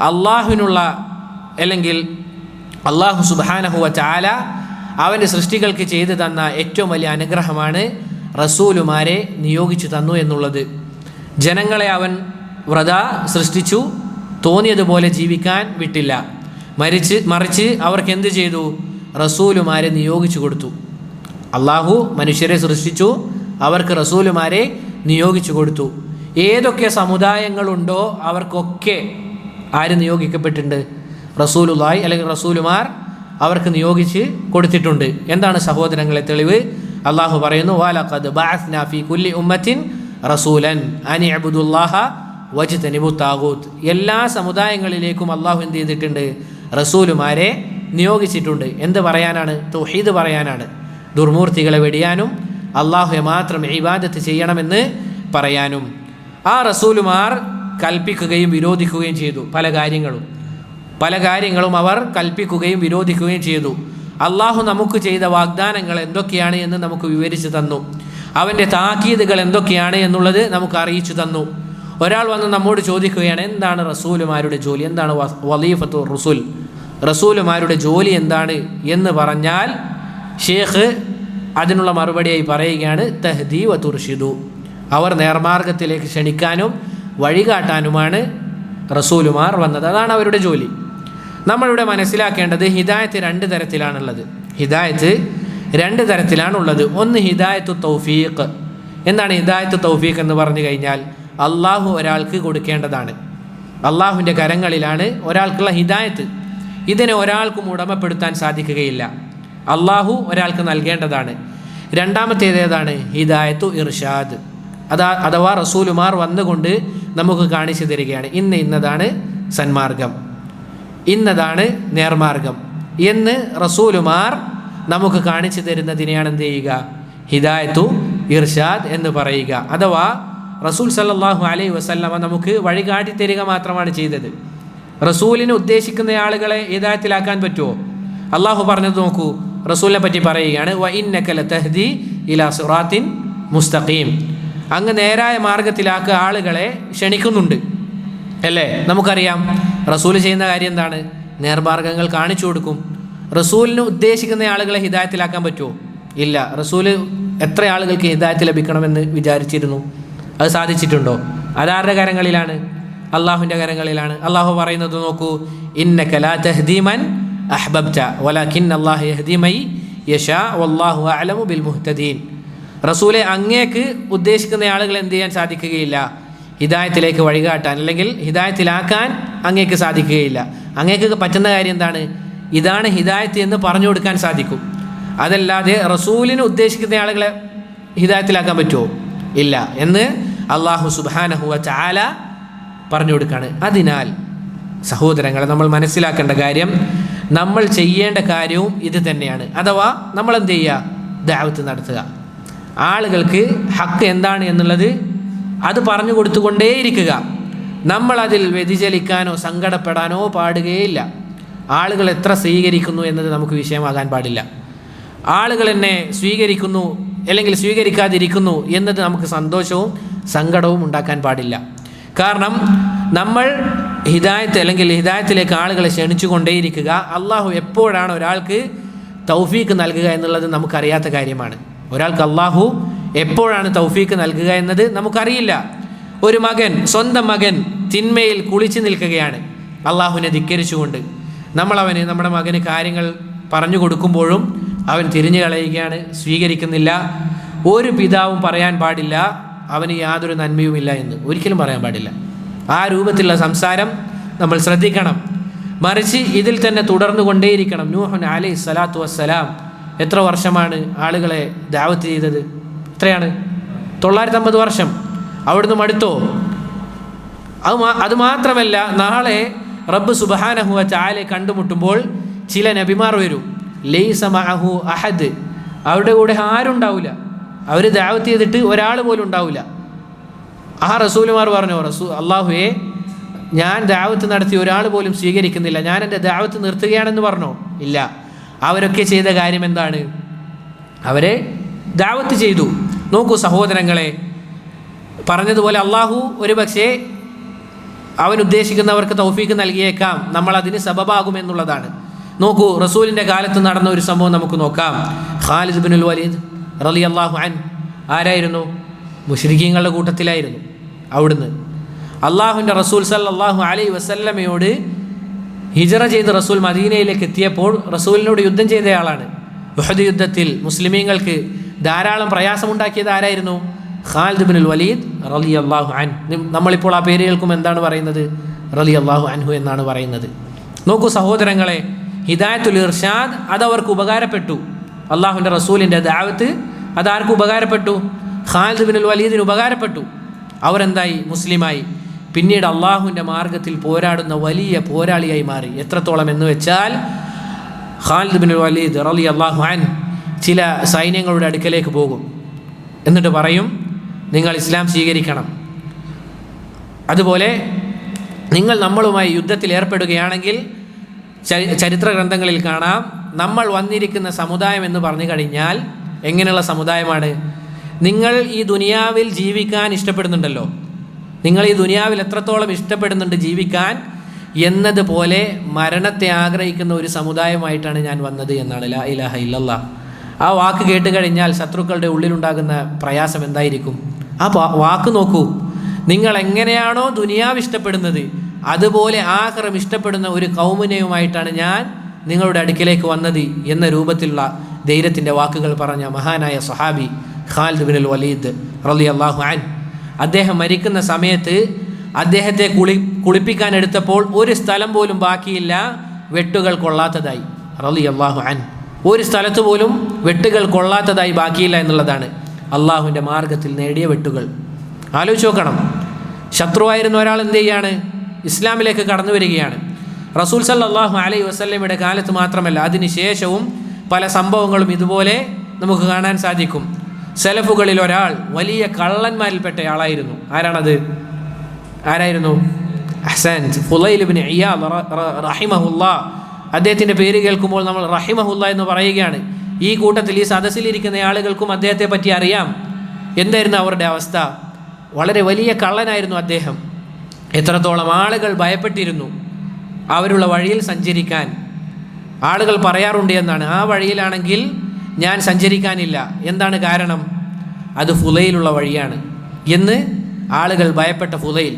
അള്ളാഹുവിനുള്ള അല്ലെങ്കിൽ അള്ളാഹു സുബ്ഹാനഹു വ തആല അവൻ്റെ സൃഷ്ടികൾക്ക് ചെയ്തു തന്ന ഏറ്റവും വലിയ അനുഗ്രഹമാണ് റസൂലുമാരെ നിയോഗിച്ചു തന്നു എന്നുള്ളത്. ജനങ്ങളെ അവൻ വ്രതാ സൃഷ്ടിച്ചു, തോന്നിയതുപോലെ ജീവിക്കാൻ വിട്ടില്ല. മറിച്ച് അവർക്ക് എന്ത് ചെയ്തു? റസൂലുമാരെ നിയോഗിച്ചു കൊടുത്തു. അള്ളാഹു മനുഷ്യരെ സൃഷ്ടിച്ചു, അവർക്ക് റസൂലുമാരെ നിയോഗിച്ചു കൊടുത്തു. ഏതൊക്കെ സമുദായങ്ങളുണ്ടോ അവർക്കൊക്കെ ആര് നിയോഗിക്കപ്പെട്ടിട്ടുണ്ട്? റസൂലുള്ളാഹി അല്ലെങ്കിൽ റസൂലുമാർ അവർക്ക് നിയോഗിച്ച് കൊടുത്തിട്ടുണ്ട്. എന്താണ് സഹോദരങ്ങളെ തെളിവ്? അള്ളാഹു പറയുന്നു, വലഖദ് ബഅസ്നാ ഫീ കുല്ലി ഉമ്മത്തിൻ റസൂലൻ അൻ ഇഅ്ബുദുല്ലാഹ വജ്തനിബു താഗൂത്ത്. എല്ലാ സമുദായങ്ങളിലേക്കും അള്ളാഹു എന്ത് ചെയ്തിട്ടുണ്ട്? റസൂലുമാരെ നിയോഗിച്ചിട്ടുണ്ട്. എന്ത് പറയാനാണ്? തൗഹീദ് പറയാനാണ്. ദുർമൂർത്തികളെ വെടിയാനും അള്ളാഹുവെ മാത്രം ഇബാദത്ത് ചെയ്യണമെന്ന് പറയാനും. ആ റസൂലുമാർ കൽപ്പിക്കുകയും വിരോധിക്കുകയും ചെയ്തു. പല കാര്യങ്ങളും അവർ കൽപ്പിക്കുകയും വിരോധിക്കുകയും ചെയ്തു. അള്ളാഹു നമുക്ക് ചെയ്ത വാഗ്ദാനങ്ങൾ എന്തൊക്കെയാണ് എന്ന് നമുക്ക് വിവരിച്ചു തന്നു. അവൻ്റെ താക്കീതുകൾ എന്തൊക്കെയാണ് എന്നുള്ളത് നമുക്ക് അറിയിച്ചു തന്നു. ഒരാൾ വന്ന് നമ്മോട് ചോദിക്കുകയാണ്, എന്താണ് റസൂലുമാരുടെ ജോലി? എന്താണ് വലീഫത്തു റസൂൽ? റസൂലുമാരുടെ ജോലി എന്താണ് എന്ന് പറഞ്ഞാൽ ഷേഖ് അതിനുള്ള മറുപടിയായി പറയുകയാണ്, തഹ്ദി വ തുർഷിദു. അവർ നേർമാർഗത്തിലേക്ക് ക്ഷണിക്കാനും വഴികാട്ടാനുമാണ് റസൂലുമാർ വന്നത്. അതാണ് അവരുടെ ജോലി. നമ്മളിവിടെ മനസ്സിലാക്കേണ്ടത് ഹിദായത്ത് രണ്ട് തരത്തിലാണുള്ളത്. ഒന്ന് ഹിദായത്തു തൗഫീഖ്. എന്താണ് ഹിദായത്തു തൗഫീഖ് എന്ന് പറഞ്ഞു കഴിഞ്ഞാൽ? അള്ളാഹു ഒരാൾക്ക് കൊടുക്കേണ്ടതാണ്. അള്ളാഹുവിൻ്റെ കരങ്ങളിലാണ് ഒരാൾക്കുള്ള ഹിദായത്ത്. ഇതിനെ ഒരാൾക്കും ഉടമപ്പെടുത്താൻ സാധിക്കുകയില്ല. അള്ളാഹു ഒരാൾക്ക് നൽകേണ്ടതാണ്. രണ്ടാമത്തേത് ഏതാണ്? ഹിദായത്തു ഇർഷാദ്. അഥവാ റസൂലുമാർ വന്നുകൊണ്ട് നമുക്ക് കാണിച്ചു തരികയാണ്, ഇന്നതാണ് സന്മാർഗം, ഇന്നതാണ് നേർമാർഗം എന്ന് റസൂലുമാർ നമുക്ക് കാണിച്ചു തരുന്നതിനെയാണ് എന്ത് ചെയ്യുക? ഹിദായത്തു ഇർഷാദ് എന്ന് പറയുക. അഥവാ റസൂൽ സല്ലല്ലാഹു അലൈഹി വസല്ലമ നമുക്ക് വഴികാട്ടി തരിക മാത്രമാണ് ചെയ്തത്. റസൂലിന് ഉദ്ദേശിക്കുന്ന ആളുകളെ ഹിദായത്തിലാക്കാൻ പറ്റുമോ? അള്ളാഹു പറഞ്ഞത് നോക്കൂ, റസൂലിനെ പറ്റി പറയുകയാണ്, വ ഇന്നക ലതഹ്ദി ഇലാ സിറാത്തിൻ മുസ്തഖീം. അങ്ങ് നേരായ മാർഗത്തിലാക്കുക ആളുകളെ ക്ഷണിക്കുന്നുണ്ട് അല്ലേ? നമുക്കറിയാം റസൂൽ ചെയ്യുന്ന കാര്യം എന്താണ്? നേർമാർഗങ്ങൾ കാണിച്ചു കൊടുക്കും. റസൂലിന് ഉദ്ദേശിക്കുന്ന ആളുകളെ ഹിദായത്തിലാക്കാൻ പറ്റുമോ? ഇല്ല. റസൂല് എത്ര ആളുകൾക്ക് ഹിദായത്ത് ലഭിക്കണമെന്ന് വിചാരിച്ചിരുന്നു? അത് സാധിച്ചിട്ടുണ്ടോ? അതാരുടെ കരങ്ങളിലാണ്? അള്ളാഹുവിൻ്റെ കരങ്ങളിലാണ്. അള്ളാഹു പറയുന്നത് നോക്കൂ, ഇന്നക ലാ തഹ്ദീ മൻ അഹ്ബബ്ത വലാകിന്ന അല്ലാഹ യഹ്ദീ മൻ യശാ വല്ലാഹു അഅലമു ബിൽ മുഹ്തദീൻ. റസൂലെ, അങ്ങേക്ക് ഉദ്ദേശിക്കുന്ന ആളുകൾ എന്ത് ചെയ്യാൻ സാധിക്കുകയില്ല? ഹിദായത്തിലേക്ക് വഴികാട്ടാൻ അല്ലെങ്കിൽ ഹിദായത്തിലാക്കാൻ അങ്ങേക്ക് സാധിക്കുകയില്ല. അങ്ങേക്ക് പറ്റുന്ന കാര്യം എന്താണ്? ഇതാണ് ഹിദായത്ത് എന്ന് പറഞ്ഞു കൊടുക്കാൻ സാധിക്കും. അതല്ലാതെ റസൂലിന് ഉദ്ദേശിക്കുന്ന ആളുകളെ ഹിദായത്തിലാക്കാൻ പറ്റുമോ? ഇല്ല എന്ന് അള്ളാഹു സുബ്ഹാനഹു വ തആല പറഞ്ഞു കൊടുക്കുകയാണ്. അതിനാൽ സഹോദരങ്ങളെ, നമ്മൾ മനസ്സിലാക്കേണ്ട കാര്യം, നമ്മൾ ചെയ്യേണ്ട കാര്യവും ഇത് തന്നെയാണ്. അഥവാ നമ്മൾ എന്ത് ചെയ്യുക? ദഅവത്ത് നടത്തുക. ആളുകൾക്ക് ഹക്ക് എന്താണ് എന്നുള്ളത് അത് പറഞ്ഞു കൊടുത്തുകൊണ്ടേയിരിക്കുക. നമ്മളതിൽ വ്യതിചലിക്കാനോ സങ്കടപ്പെടാനോ പാടുകയില്ല. ആളുകൾ എത്ര സ്വീകരിക്കുന്നു എന്നത് നമുക്ക് വിഷയമാകാൻ പാടില്ല. ആളുകൾ എന്നെ സ്വീകരിക്കുന്നു അല്ലെങ്കിൽ സ്വീകരിക്കാതിരിക്കുന്നു എന്നത് നമുക്ക് സന്തോഷവും സങ്കടവും ഉണ്ടാക്കാൻ പാടില്ല. കാരണം നമ്മൾ ഹിദായത്ത് അല്ലെങ്കിൽ ഹിദായത്തിലേക്ക് ആളുകളെ ക്ഷണിച്ചു കൊണ്ടേയിരിക്കുക. അള്ളാഹു എപ്പോഴാണ് ഒരാൾക്ക് തൗഫീക്ക് നൽകുക എന്നുള്ളത് നമുക്കറിയാത്ത കാര്യമാണ്. ഒരാൾക്ക് അള്ളാഹു എപ്പോഴാണ് തൗഫീക്ക് നൽകുക എന്നത് നമുക്കറിയില്ല. ഒരു മകൻ, സ്വന്തം മകൻ തിന്മയിൽ കുളിച്ചു നിൽക്കുകയാണ് അള്ളാഹുവിനെ ധിക്കരിച്ചുകൊണ്ട്. നമ്മുടെ മകന് കാര്യങ്ങൾ പറഞ്ഞു കൊടുക്കുമ്പോഴും അവൻ തിരിഞ്ഞു കളയുകയാണ്, സ്വീകരിക്കുന്നില്ല. ഒരു പിതാവും പറയാൻ പാടില്ല അവന് യാതൊരു നന്മയുമില്ല എന്ന്, ഒരിക്കലും പറയാൻ പാടില്ല. ആ രൂപത്തിലുള്ള സംസാരം നമ്മൾ ശ്രദ്ധിക്കണം. മറിച്ച് ഇതിൽ തന്നെ തുടർന്നു കൊണ്ടേയിരിക്കണം. നൂഹ് അലൈഹി സ്വലാത്തു വസ്സലാം എത്ര വർഷമാണ് ആളുകളെ ദഅവത്ത് ചെയ്തത്? എത്രയാണ്? 950 വർഷം. അവിടുന്ന് മടുത്തോ? അത് മാത്രമല്ല, നാളെ റബ്ബ് സുബ്ഹാനഹു വ തആലയെ കണ്ടുമുട്ടുമ്പോൾ ചില നബിമാർ വരും, ലൈസ മഅഹു അഹദ്, അവരുടെ കൂടെ ആരുണ്ടാവില്ല. അവർ ദഅവത്ത് ചെയ്തിട്ട് ഒരാൾ പോലും ഉണ്ടാവില്ല. ആ റസൂലുമാർ പറഞ്ഞു, അള്ളാഹുവേ, ഞാൻ ദഅവത്ത് നടത്തി ഒരാൾ പോലും സ്വീകരിക്കുന്നില്ല, ഞാൻ എൻ്റെ ദഅവത്ത് നിർത്തുകയാണെന്ന് പറഞ്ഞോ? ഇല്ല. അവരൊക്കെ ചെയ്ത കാര്യം എന്താണ്? അവരെ ദഅവത്ത് ചെയ്തു. നോക്കൂ സഹോദരങ്ങളെ, പറഞ്ഞതുപോലെ അള്ളാഹു ഒരു പക്ഷേ അവൻ ഉദ്ദേശിക്കുന്നവർക്ക് തൗഫീക്ക് നൽകിയേക്കാം, നമ്മളതിന് സബബാകുമെന്നുള്ളതാണ്. നോക്കൂ, റസൂലിൻ്റെ കാലത്ത് നടന്ന ഒരു സംഭവം നമുക്ക് നോക്കാം. ഖാലിദ് ബിനുൽ വലീദ് റളിയല്ലാഹു അൻഹു ആരായിരുന്നു? മുശ്രിക്കീങ്ങളുടെ കൂട്ടത്തിലായിരുന്നു. അവിടുന്ന് അള്ളാഹുവിൻ്റെ റസൂൽ സല്ലല്ലാഹു അലൈഹി വസല്ലമയോട് ഹിജറ ചെയ്ത് റസൂൽ മദീനയിലേക്ക് എത്തിയപ്പോൾ റസൂലിനോട് യുദ്ധം ചെയ്തയാളാണ്. ഉഹദ് യുദ്ധത്തിൽ മുസ്ലിമീങ്ങൾക്ക് ധാരാളം പ്രയാസമുണ്ടാക്കിയത് ആരായിരുന്നു? ഖാലിദ് ബിനുൽ വലീദ് റളിയല്ലാഹു അൻഹു. നമ്മളിപ്പോൾ ആ പേര് കേൾക്കുമ്പോൾ എന്താണ് പറയുന്നത്? റളിയല്ലാഹു അൻഹു എന്നാണ് പറയുന്നത്. നോക്കൂ സഹോദരങ്ങളെ, ഹിദായത്തുൽ ഇർഷാദ് അതവർക്ക് ഉപകാരപ്പെട്ടു. അള്ളാഹുവിൻ്റെ റസൂലിൻ്റെ ദഅവത്ത് അതാർക്ക് ഉപകാരപ്പെട്ടു? ഖാലിദ് ബിനുൽ വലീദിന് ഉപകാരപ്പെട്ടു. അവരെന്തായി? മുസ്ലിമായി. പിന്നീട് അള്ളാഹുവിൻ്റെ മാർഗത്തിൽ പോരാടുന്ന വലിയ പോരാളിയായി മാറി. എത്രത്തോളം എന്ന് വെച്ചാൽ, ഖാലിദ് ബിനുൽ വലീദ് റളിയല്ലാഹു അൻഹു ചില സൈന്യങ്ങളുടെ അടുക്കലേക്ക് പോകും. എന്നിട്ട് പറയും, നിങ്ങൾ ഇസ്ലാം സ്വീകരിക്കണം. അതുപോലെ നിങ്ങൾ നമ്മളുമായി യുദ്ധത്തിൽ ഏർപ്പെടുകയാണെങ്കിൽ ചരിത്ര ഗ്രന്ഥങ്ങളിൽ കാണാം, നമ്മൾ വന്നിരിക്കുന്ന സമുദായം എന്ന് പറഞ്ഞു കഴിഞ്ഞാൽ എങ്ങനെയുള്ള സമുദായമാണ്? നിങ്ങൾ ഈ ദുനിയാവിൽ ജീവിക്കാൻ ഇഷ്ടപ്പെടുന്നുണ്ടല്ലോ, നിങ്ങൾ ഈ ദുനിയാവിൽ എത്രത്തോളം ഇഷ്ടപ്പെടുന്നുണ്ട് ജീവിക്കാൻ എന്നതുപോലെ മരണത്തെ ആഗ്രഹിക്കുന്ന ഒരു സമുദായമായിട്ടാണ് ഞാൻ വന്നത് എന്നാണ്. ലാ ഇലാഹ ഇല്ലല്ലാഹ്. ആ വാക്ക് കേട്ട് കഴിഞ്ഞാൽ ശത്രുക്കളുടെ ഉള്ളിലുണ്ടാകുന്ന പ്രയാസം എന്തായിരിക്കും? ആ വാക്ക് നോക്കൂ. നിങ്ങൾ എങ്ങനെയാണോ ദുനിയാവ് ഇഷ്ടപ്പെടുന്നത് അതുപോലെ ആഖിറം ഇഷ്ടപ്പെടുന്ന ഒരു കൗമിനെയുമായിട്ടാണ് ഞാൻ നിങ്ങളുടെ അടുക്കിലേക്ക് വന്നത് എന്ന രൂപത്തിലുള്ള ധൈര്യത്തിൻ്റെ വാക്കുകൾ പറഞ്ഞ മഹാനായ സ്വഹാബി ഖാലിദ് ബിനുൽ വലീദ് റളിയല്ലാഹു അൻഹു. അദ്ദേഹം മരിക്കുന്ന സമയത്ത് അദ്ദേഹത്തെ കുളിപ്പിക്കാൻ എടുത്തപ്പോൾ ഒരു സ്ഥലം പോലും ബാക്കിയില്ല വെട്ടുകൾ കൊള്ളാത്തതായി. റളിയല്ലാഹു അൻഹു. ഒരു സ്ഥലത്ത് പോലും വെട്ടുകൾ കൊള്ളാത്തതായി ബാക്കിയില്ല എന്നുള്ളതാണ് അള്ളാഹുവിൻ്റെ മാർഗത്തിൽ നേടിയ വെട്ടുകൾ. ആലോചിച്ച് നോക്കണം. ശത്രുവായിരുന്ന ഒരാൾ എന്ത് ചെയ്യാണ്? ഇസ്ലാമിലേക്ക് കടന്നു വരികയാണ്. റസൂൽ സല്ലല്ലാഹു അലൈഹി വസല്ലമയുടെ കാലത്ത് മാത്രമല്ല, അതിനുശേഷവും പല സംഭവങ്ങളും ഇതുപോലെ നമുക്ക് കാണാൻ സാധിക്കും. സലഫുകളിൽ ഒരാൾ വലിയ കള്ളന്മാരിൽപ്പെട്ട ആളായിരുന്നു. ആരായിരുന്നു? അഹ്സൻത്, ഫുളൈൽ ഇബ്നു ഇയാദ് റഹിമഹുല്ലാ. അദ്ദേഹത്തിൻ്റെ പേര് കേൾക്കുമ്പോൾ നമ്മൾ റഹിമഹുല്ലാ എന്ന് പറയുകയാണ്. ഈ കൂട്ടത്തിൽ ഈ സദസ്സിലിരിക്കുന്ന ആളുകൾക്കും അദ്ദേഹത്തെ പറ്റി അറിയാം. എന്തായിരുന്നു അവരുടെ അവസ്ഥ? വളരെ വലിയ കള്ളനായിരുന്നു അദ്ദേഹം. എത്രത്തോളം ആളുകൾ ഭയപ്പെട്ടിരുന്നു അവരുള്ള വഴിയിൽ സഞ്ചരിക്കാൻ. ആളുകൾ പറയാറുണ്ട് എന്നാണ്, ആ വഴിയിലാണെങ്കിൽ ഞാൻ സഞ്ചരിക്കാനില്ല. എന്താണ് കാരണം? അത് ഫുളൈലുള്ള വഴിയാണ് എന്ന് ആളുകൾ ഭയപ്പെട്ട ഫുളൈൽ.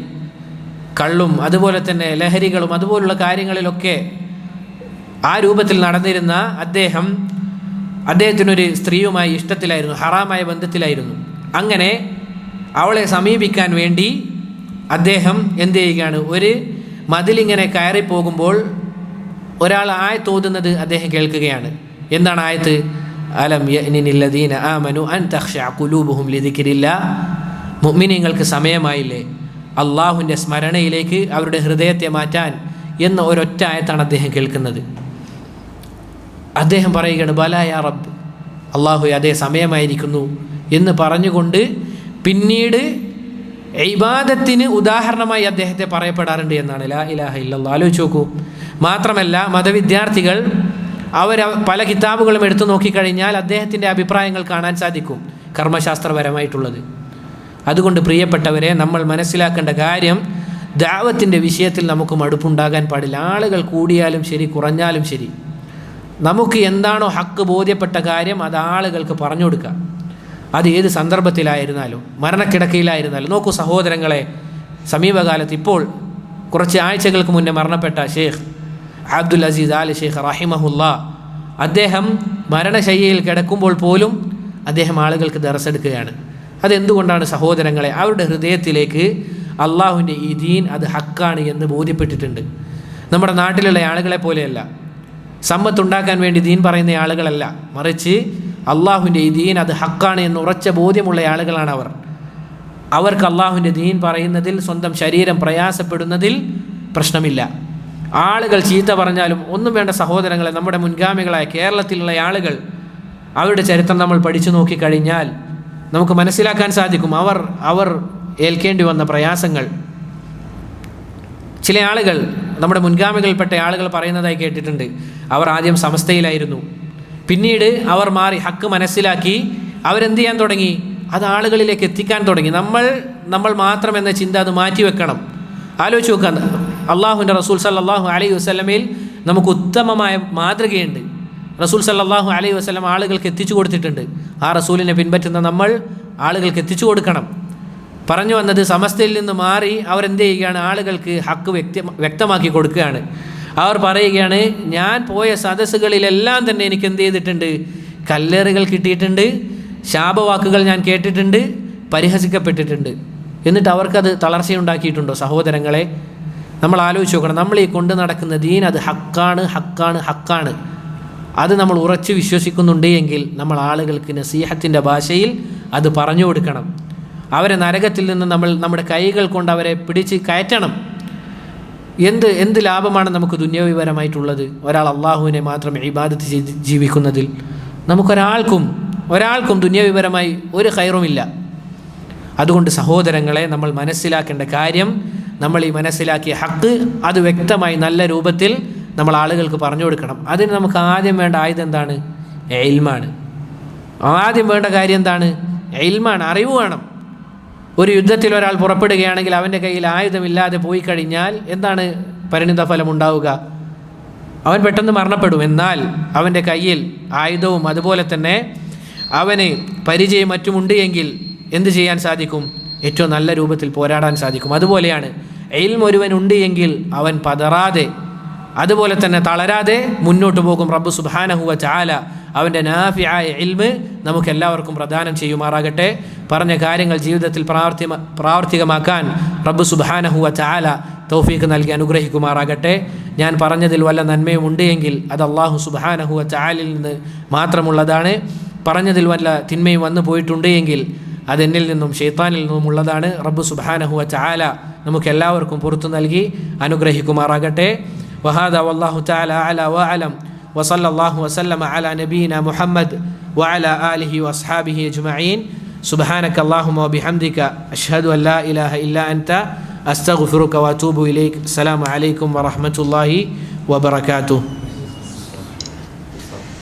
കള്ളും അതുപോലെ തന്നെ ലഹരികളും അതുപോലുള്ള കാര്യങ്ങളിലൊക്കെ ആ രൂപത്തിൽ നടന്നിരുന്ന അദ്ദേഹത്തിനൊരു സ്ത്രീയുമായി ഇഷ്ടത്തിലായിരുന്നു, ഹറാമായ ബന്ധത്തിലായിരുന്നു. അങ്ങനെ അവളെ സമീപിക്കാൻ വേണ്ടി അദ്ദേഹം എന്ത് ചെയ്യുകയാണ്? ഒരു മതിലിങ്ങനെ കയറിപ്പോകുമ്പോൾ ഒരാൾ ആയത്ത് ഓതുന്നത് അദ്ദേഹം കേൾക്കുകയാണ്. എന്താണ് ആയത്ത്? അലം യഅ്നില്ലദീന ആമനു അൻ തഖ്ശഅ ഖുലൂബുഹും ലിദിക്രില്ലാഹ്. മുഅ്മിനീങ്ങൾക്ക് സമയമായില്ലേ അള്ളാഹുവിൻ്റെ സ്മരണയിലേക്ക് അവരുടെ ഹൃദയത്തെ മാറ്റാൻ എന്ന ഒരൊറ്റ ആയത്താണ് അദ്ദേഹം കേൾക്കുന്നത്. അദ്ദേഹം പറയുകയാണ്, ബലാ യാ റബ്ബ്, അള്ളാഹു അതേ സമയമായിരിക്കുന്നു എന്ന് പറഞ്ഞുകൊണ്ട് പിന്നീട് ഇബാദത്തിന് ഉദാഹരണമായി അദ്ദേഹത്തെ പറയപ്പെടാറുണ്ട് എന്നാണ്. ലാ ഇലാഹ ഇല്ലല്ലാഹ്. ആലോചിച്ച് നോക്കൂ. മാത്രമല്ല മതവിദ്യാർത്ഥികൾ അവർ പല കിതാബുകളും എടുത്തു നോക്കിക്കഴിഞ്ഞാൽ അദ്ദേഹത്തിൻ്റെ അഭിപ്രായങ്ങൾ കാണാൻ സാധിക്കും, കർമ്മശാസ്ത്രപരമായിട്ടുള്ളത്. അതുകൊണ്ട് പ്രിയപ്പെട്ടവരെ, നമ്മൾ മനസ്സിലാക്കേണ്ട കാര്യം, ദഅവത്തിൻ്റെ വിഷയത്തിൽ നമുക്ക് മടുപ്പുണ്ടാകാൻ പാടില്ല. ആളുകൾ കൂടിയാലും ശരി കുറഞ്ഞാലും ശരി, നമുക്ക് എന്താണോ ഹക്ക് ബോധ്യപ്പെട്ട കാര്യം അത് ആളുകൾക്ക് പറഞ്ഞു കൊടുക്കുക. അത് ഏത് സന്ദർഭത്തിലായിരുന്നാലും, മരണക്കിടക്കയിലായിരുന്നാലും. നോക്കൂ സഹോദരങ്ങളെ, സമീപകാലത്ത് ഇപ്പോൾ കുറച്ച് ആഴ്ചകൾക്ക് മുന്നേ മരണപ്പെട്ട ഷെയ്ഖ് അബ്ദുൽ അസീസ് ആൽ ഷെയ്ഖ് റഹിമഹുല്ലാ, അദ്ദേഹം മരണശയ്യയിൽ കിടക്കുമ്പോൾ പോലും അദ്ദേഹം ആളുകൾക്ക് ദർസെടുക്കുകയാണ്. അതെന്തുകൊണ്ടാണ് സഹോദരങ്ങളെ? അവരുടെ ഹൃദയത്തിലേക്ക് അള്ളാഹുവിൻ്റെ ഈ ദീൻ അത് ഹക്കാണ് എന്ന് ബോധ്യപ്പെട്ടിട്ടുണ്ട്. നമ്മുടെ നാട്ടിലുള്ള ആളുകളെ പോലെയല്ല, സമ്പത്തുണ്ടാക്കാൻ വേണ്ടി ദീൻ പറയുന്ന ആളുകളല്ല, മറിച്ച് അള്ളാഹുവിൻ്റെ ഈ ദീൻ അത് ഹക്കാണ് എന്ന് ഉറച്ച ബോധ്യമുള്ള ആളുകളാണ് അവർ. അവർക്ക് അള്ളാഹുവിൻ്റെ ദീൻ പറയുന്നതിൽ, സ്വന്തം ശരീരം പ്രയാസപ്പെടുന്നതിൽ പ്രശ്നമില്ല. ആളുകൾ ചീത്ത പറഞ്ഞാലും ഒന്നും വേണ്ട സഹോദരങ്ങളെ. നമ്മുടെ മുൻഗാമികളായ കേരളത്തിലുള്ള ആളുകൾ, അവരുടെ ചരിത്രം നമ്മൾ പഠിച്ചു നോക്കിക്കഴിഞ്ഞാൽ നമുക്ക് മനസ്സിലാക്കാൻ സാധിക്കും അവർ ഏൽക്കേണ്ടി വന്ന പ്രയാസങ്ങൾ. ചില ആളുകൾ, നമ്മുടെ മുൻഗാമികൾപ്പെട്ട ആളുകൾ പറയുന്നതായി കേട്ടിട്ടുണ്ട്, അവർ ആദ്യം സമസ്തയിലായിരുന്നു, പിന്നീട് അവർ മാറി ഹക്ക് മനസ്സിലാക്കി അവരെന്ത് ചെയ്യാൻ തുടങ്ങി? അത് ആളുകളിലേക്ക് എത്തിക്കാൻ തുടങ്ങി. നമ്മൾ മാത്രം എന്ന ചിന്ത അത് മാറ്റിവെക്കണം. ആലോചിച്ച് നോക്കാൻ, അള്ളാഹുവിൻ്റെ റസൂൽ സല്ലല്ലാഹു അലൈഹി വസല്ലമയിൽ നമുക്ക് ഉത്തമമായ മാതൃകയുണ്ട്. റസൂൽ സല്ലല്ലാഹു അലൈഹി വസല്ലം ആളുകൾക്ക് എത്തിച്ചു കൊടുത്തിട്ടുണ്ട്. ആ റസൂലിനെ പിൻപറ്റുന്ന നമ്മൾ ആളുകൾക്ക് എത്തിച്ചു കൊടുക്കണം. പറഞ്ഞു വന്നത്, സമസ്തയിൽ നിന്ന് മാറി അവരെന്ത് ചെയ്യുകയാണ്? ആളുകൾക്ക് ഹക്ക് വ്യക്തമാക്കി കൊടുക്കുകയാണ്. അവർ പറയുകയാണ്, ഞാൻ പോയ സദസ്സുകളിലെല്ലാം തന്നെ എനിക്ക് എന്ത് ചെയ്തിട്ടുണ്ട്? കല്ലേറുകൾ കിട്ടിയിട്ടുണ്ട്, ശാപവാക്കുകൾ ഞാൻ കേട്ടിട്ടുണ്ട്, പരിഹസിക്കപ്പെട്ടിട്ടുണ്ട്. എന്നിട്ട് അവർക്കത് തളർച്ചയുണ്ടാക്കിയിട്ടുണ്ടോ? സഹോദരങ്ങളെ, നമ്മൾ ആലോചിച്ച് നോക്കണം. നമ്മൾ ഈ കൊണ്ട് നടക്കുന്ന ദീൻ അത് ഹക്കാണ്, ഹക്കാണ്, ഹക്കാണ്. അത് നമ്മൾ ഉറച്ചു വിശ്വസിക്കുന്നുണ്ട് എങ്കിൽ നമ്മൾ ആളുകൾക്ക് നസീഹത്തിൻ്റെ ഭാഷയിൽ അത് പറഞ്ഞു കൊടുക്കണം. അവരെ നരകത്തിൽ നിന്ന് നമ്മൾ നമ്മുടെ കൈകൾ കൊണ്ട് അവരെ പിടിച്ച് കയറ്റണം. എന്ത് ലാഭമാണ് നമുക്ക് ദുന്യവിപരമായിട്ടുള്ളത്? ഒരാൾ അള്ളാഹുവിനെ മാത്രം ഇബാദത്ത് ചെയ്ത് ജീവിക്കുന്നതിൽ ഒരാൾക്കും ദുന്യവിപരമായി ഒരു ഖൈറുമില്ല. അതുകൊണ്ട് സഹോദരങ്ങളെ, നമ്മൾ മനസ്സിലാക്കേണ്ട കാര്യം, നമ്മൾ ഈ മനസ്സിലാക്കിയ ഹക്ക് അത് വ്യക്തമായി നല്ല രൂപത്തിൽ നമ്മൾ ആളുകൾക്ക് പറഞ്ഞു കൊടുക്കണം. അതിന് നമുക്ക് ആദ്യം വേണ്ട ആയുധം എന്താണ്? ഇൽമാണ്. ആദ്യം വേണ്ട കാര്യം എന്താണ്? ഇൽമാണ്, അറിവ് വേണം. ഒരു യുദ്ധത്തിൽ ഒരാൾ പുറപ്പെടുകയാണെങ്കിൽ അവൻ്റെ കയ്യിൽ ആയുധമില്ലാതെ പോയി കഴിഞ്ഞാൽ എന്താണ് പരിണിത ഫലം ഉണ്ടാവുക? അവൻ പെട്ടെന്ന് മരണപ്പെടും. എന്നാൽ അവൻ്റെ കയ്യിൽ ആയുധവും അതുപോലെ തന്നെ അവന് പരിചയം മറ്റുമുണ്ട് എങ്കിൽ എന്ത് ചെയ്യാൻ സാധിക്കും? ഏറ്റവും നല്ല രൂപത്തിൽ പോരാടാൻ സാധിക്കും. അതുപോലെയാണ് ഇൽമ് ഒരുവനുണ്ട് എങ്കിൽ അവൻ പതറാതെ അതുപോലെ തന്നെ തളരാതെ മുന്നോട്ട് പോകും. റബ്ബ് സുബ്ഹാനഹു വ തആല അവൻ്റെ നാഫിയായ ഇൽമ് നമുക്കെല്ലാവർക്കും പ്രദാനം ചെയ്യുമാറാകട്ടെ. പറഞ്ഞ കാര്യങ്ങൾ ജീവിതത്തിൽ പ്രാവർത്തികമാക്കാൻ റബ്ബ് സുബ്ഹാനഹു വ തആല തൗഫീഖ് നൽകി അനുഗ്രഹിക്കുമാറാകട്ടെ. ഞാൻ പറഞ്ഞതിൽ വല്ല നന്മയും ഉണ്ട് എങ്കിൽ അത് അല്ലാഹു സുബ്ഹാനഹു വ തആലയിൽ നിന്ന് മാത്രമുള്ളതാണ്. പറഞ്ഞതിൽ വല്ല തിന്മയും വന്നു പോയിട്ടുണ്ട് എങ്കിൽ അതെന്നിൽ നിന്നും ശൈത്താനിൽ നിന്നും ഉള്ളതാണ്. റബ്ബ് സുബ്ഹാനഹു വ തആല നമുക്കെല്ലാവർക്കും പുറത്തു നൽകി അനുഗ്രഹിക്കുമാറാകട്ടെ. وهذا والله تعالى أعلى وأعلم وصلى الله وسلم على نبينا محمد وعلى آله وأصحابه أجمعين. سبحانك اللهم وبحمدك أشهد أن لا إله إلا أنت أستغفرك وأتوب إليك. السلام عليكم ورحمة الله وبركاته.